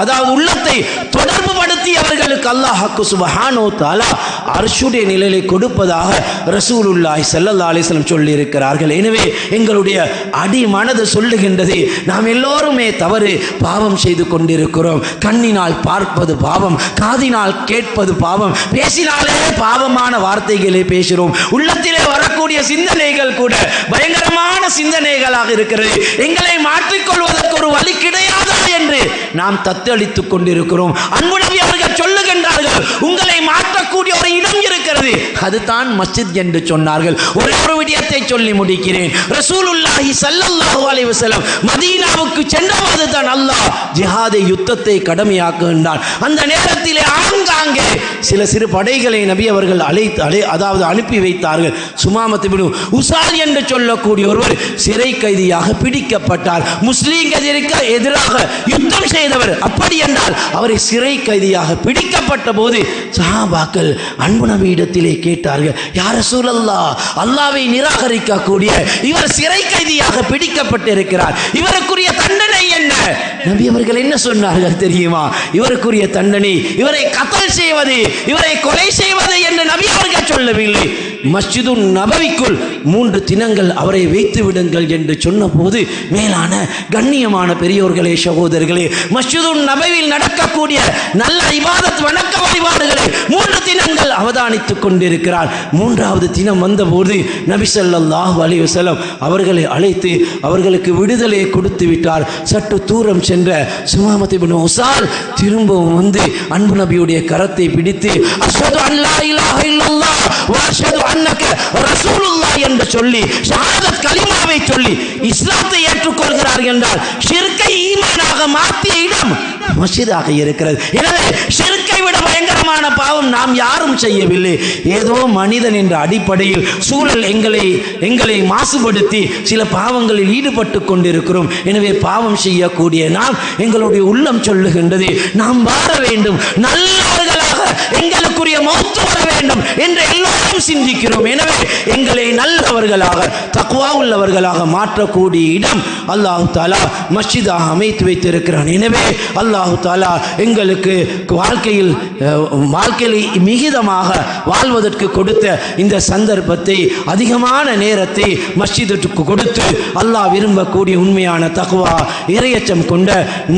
அதாவது உள்ளத்தை தொடர்பு படுத்தி அவர்களுக்கு அல்லாஹ் சுப்ஹானஹு வ தஆலா அரசுடைய நிழலை கொடுப்பதாக ரசூலுல்லாஹி ஸல்லல்லாஹு அலைஹி வஸல்லம் சொல்லி இருக்கிறார்கள். எனவே எங்களுடைய அடி மனது சொல்லுகின்றது, நாம் எல்லோருமே தவறு பாவம் செய்து கொண்டிருக்கிறோம். கண்ணினால் பார்ப்பது பாவம், காதினால் கேட்பது பாவம், பேசினாலே பாவமான வார்த்தைகளை பேசுகிறோம். உள்ளத்திலே வரக்கூடிய சிந்தனைகள் கூட பயங்கரமான சிந்தனைகளாக இருக்கிறது. எங்களை மாற்றிக்கொள்வதற்கு ஒரு வழி கிடையாதா என்று நாம் தத்தளித்துக் கொண்டிருக்கிறோம். அன்பு நபி அவர்கள் சொல்லுகின்றார்கள், உங்களை மாற்றக்கூடிய ஒரு இடம் இருக்கிறது, அதுதான் மஸ்ஜித் என்று சொன்னார்கள். ஒரு விடயத்தை சொல்லி முடிக்கிறேன். ரசூலுல்லாஹி ஸல்லல்லாஹு அலைஹி வஸல்லம் மதீனாவுக்கு சென்றபோது தான் அல்லாஹ் ஜிஹாதை, யுத்தத்தை கடமையாக்குகின்றான். அந்த நேரத்திலே ஆங்காங்கே சில சிறு படைகளை நபி அவர்கள் அதாவது அனுப்பி வைத்தார்கள். சுமாமத் இப்னு உசால் என்று சொல்லக்கூடிய ஒருவர் சிறை கைதியாக பிடிக்கப்பட்டார். முஸ்லிம்களுக்கு எதிராக யுத்தம் செய்தவர். அப்படி என்றால் அவரை சிறை கைதியாக பிடிக்கப்பட்ட போது சஹாபாக்கள் அன்பு நபியிடத்திலே கேட்டார்கள், யா ரசூலல்லாஹ், அல்லாஹ்வை நிராகரிக்கக்கூடிய இவர் சிறை கைதியாக பிடிக்கப்பட்டிருக்கிறார், இவருக்குரிய நபி அவர்கள் என்ன சொன்னார்கள் தெரியுமா? இவருக்குரிய தண்டனை இவரை கத்தல் செய்வது, இவரை கொலை செய்வது என்று நபி அவர்கள் சொல்லவில்லை. மஸ்ஜிது நபவிக்குள் 3 தினங்கள் அவரை வைத்து விடுங்கள் என்று சொன்ன போது, மேலான கண்ணியமான பெரியோர்களே, சகோதரர்களே, மஸ்ஜிது நபவியில் நடக்கக்கூடிய நல்ல இபாதத் வணக்க வழிபாடுகளை 3 தினங்கள் அவதானித்துக் கொண்டிருக்கிறார். 3வது தினம் வந்தபோது நபி ஸல்லல்லாஹு அலைஹி வஸல்லம் அவர்களை அழைத்து அவர்களுக்கு விடுதலை கொடுத்து விட்டார். சற்று தூரம் சென்ற சுமாமத் இப்னு உஸால் திரும்பவும் வந்து அன்பு நபியுடைய கரத்தை பிடித்து அஷ்ஹது அல்லா இலாஹ இல்லல்லாஹ் வ அஷ்ஹது அன்னக ரசூலுல்லாஹ் என்று சொல்லி ஷஹாதத் கலிமாவை சொல்லி இஸ்லாத்தை ஏற்றுக்கொள்கிறார் என்றால் ஷிர்கை ஈமானாக மாற்றிய இடம் மஸ்ஜிதாக இருக்கிறது. எனவே ஷிர்கை விட பயங்கரமான பாவம் நாம் யாரும் செய்யவில்லை. ஏதோ மனிதன் என்ற அடிப்படையில் சூழல் எங்களை மாசுபடுத்தி சில பாவங்களில் ஈடுபட்டு கொண்டிருக்கிறோம். எனவே பாவம் செய்யக்கூடிய நாம், எங்களுடைய உள்ளம் சொல்லுகின்றது நாம் வாழ வேண்டும், நல்லவர்களாக எங்களுக்குரிய மௌத் வர வேண்டும் என்று எல்லோரும் சிந்திக்கிறோம். எனவே எங்களை நல்லவர்களாக தக்வா உள்ளவர்களாக மாற்றக்கூடிய இடம் அல்லாஹ் தஆலா மஸ்ஜிதாக அமைத்து வைத்திருக்கிறான். எனவே அல்லாஹ் தஆலா எங்களுக்கு வாழ்க்கையில் மிகுதமாக வாழ்வதற்கு கொடுத்த இந்த சந்தர்ப்பத்தை, அதிகமான நேரத்தை மஸ்ஜிதுக்கு கொடுத்து அல்லாஹ் விரும்பக்கூடிய உண்மையான தக்வா இறையச்சம் கொண்ட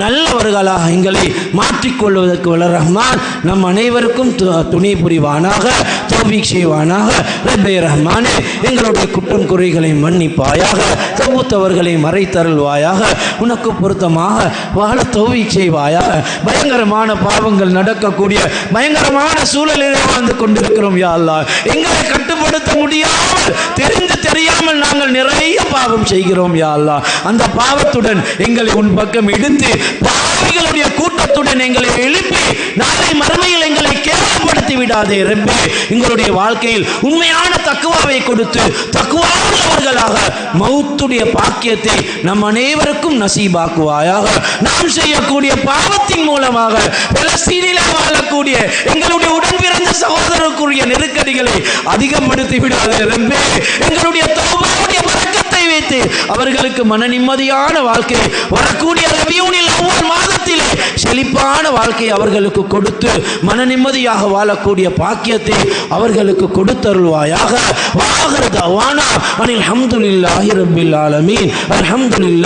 நல்லவர்களாக எங்களை மாற்றிக்கொள்வதற்கு வல்ல ரஹ்மான் நம் அனைவருக்கும் துணை புரிவானாக, தௌஃபீக் செய்வானாக. ரப்பே ரஹ்மானே, எங்களுடைய குற்றம் குறைகளை மன்னிப்பாயாக, தகுத்தவர்களை மறைத்தருள்வாயாக, உனக்கு பொருத்தமாக வாழ தௌஃபீக் செய்வாயாக. பயங்கரமான பாவங்கள் நடக்கக்கூடிய பயங்கரமான சூழலில் வாழ்ந்து கொண்டிருக்கிறோம் யா அல்லாஹ். எங்களை கட்டுப்படுத்த முடியாமல், தெரிந்து தெரியாமல் நாங்கள் நிறைய பாவம் செய்கிறோம் யா அல்லாஹ். அந்த பாவத்துடன் எங்களை உன் பக்கம் எடுத்து பாவிகளுடைய கூட்டத்துடன் எங்களை எழுப்பி நாளை மறுமையில் எங்களை கேவலப்படுத்தி விடாதே ரப்பே. எங்களுடைய வாழ்க்கையில் உண்மையான தக்வாவை கொடுத்து தக்வாவுள்ளவர்களாக மௌத்துடைய பாக்கியத்தை நம் அனைவருக்கும் நசீபாக்குவாயாக. நாம் செய்யக்கூடிய பாவத்தின் மூலமாக பலஸ்தீனில் வாழக்கூடிய எங்களுடைய உடன் பிறந்த சகோதரருக்குரிய நெருக்கடிகளை அதிகப்படுத்தி விடாதே ரப்பே. எங்களுடைய தௌபாவுடைய பரக்கத்தை வைத்து அவர்களுக்கு மன நிம்மதியான வாழ்க்கை, வரக்கூடிய ரபியூனில் அவ்வல் மாதத்திலே செழிப்பான வாழ்க்கை அவர்களுக்கு கொடுத்து மன நிம்மதியாக வாழக்கூடிய பாக்கியத்தை அவர்களுக்கு கொடுத்தருள்வாயாக. வாஹிரு தஅவானா அனில் ஹம்துலில்லாஹி ரப்பில் ஆலமீன். அல்ஹம்துலில்லாஹ்.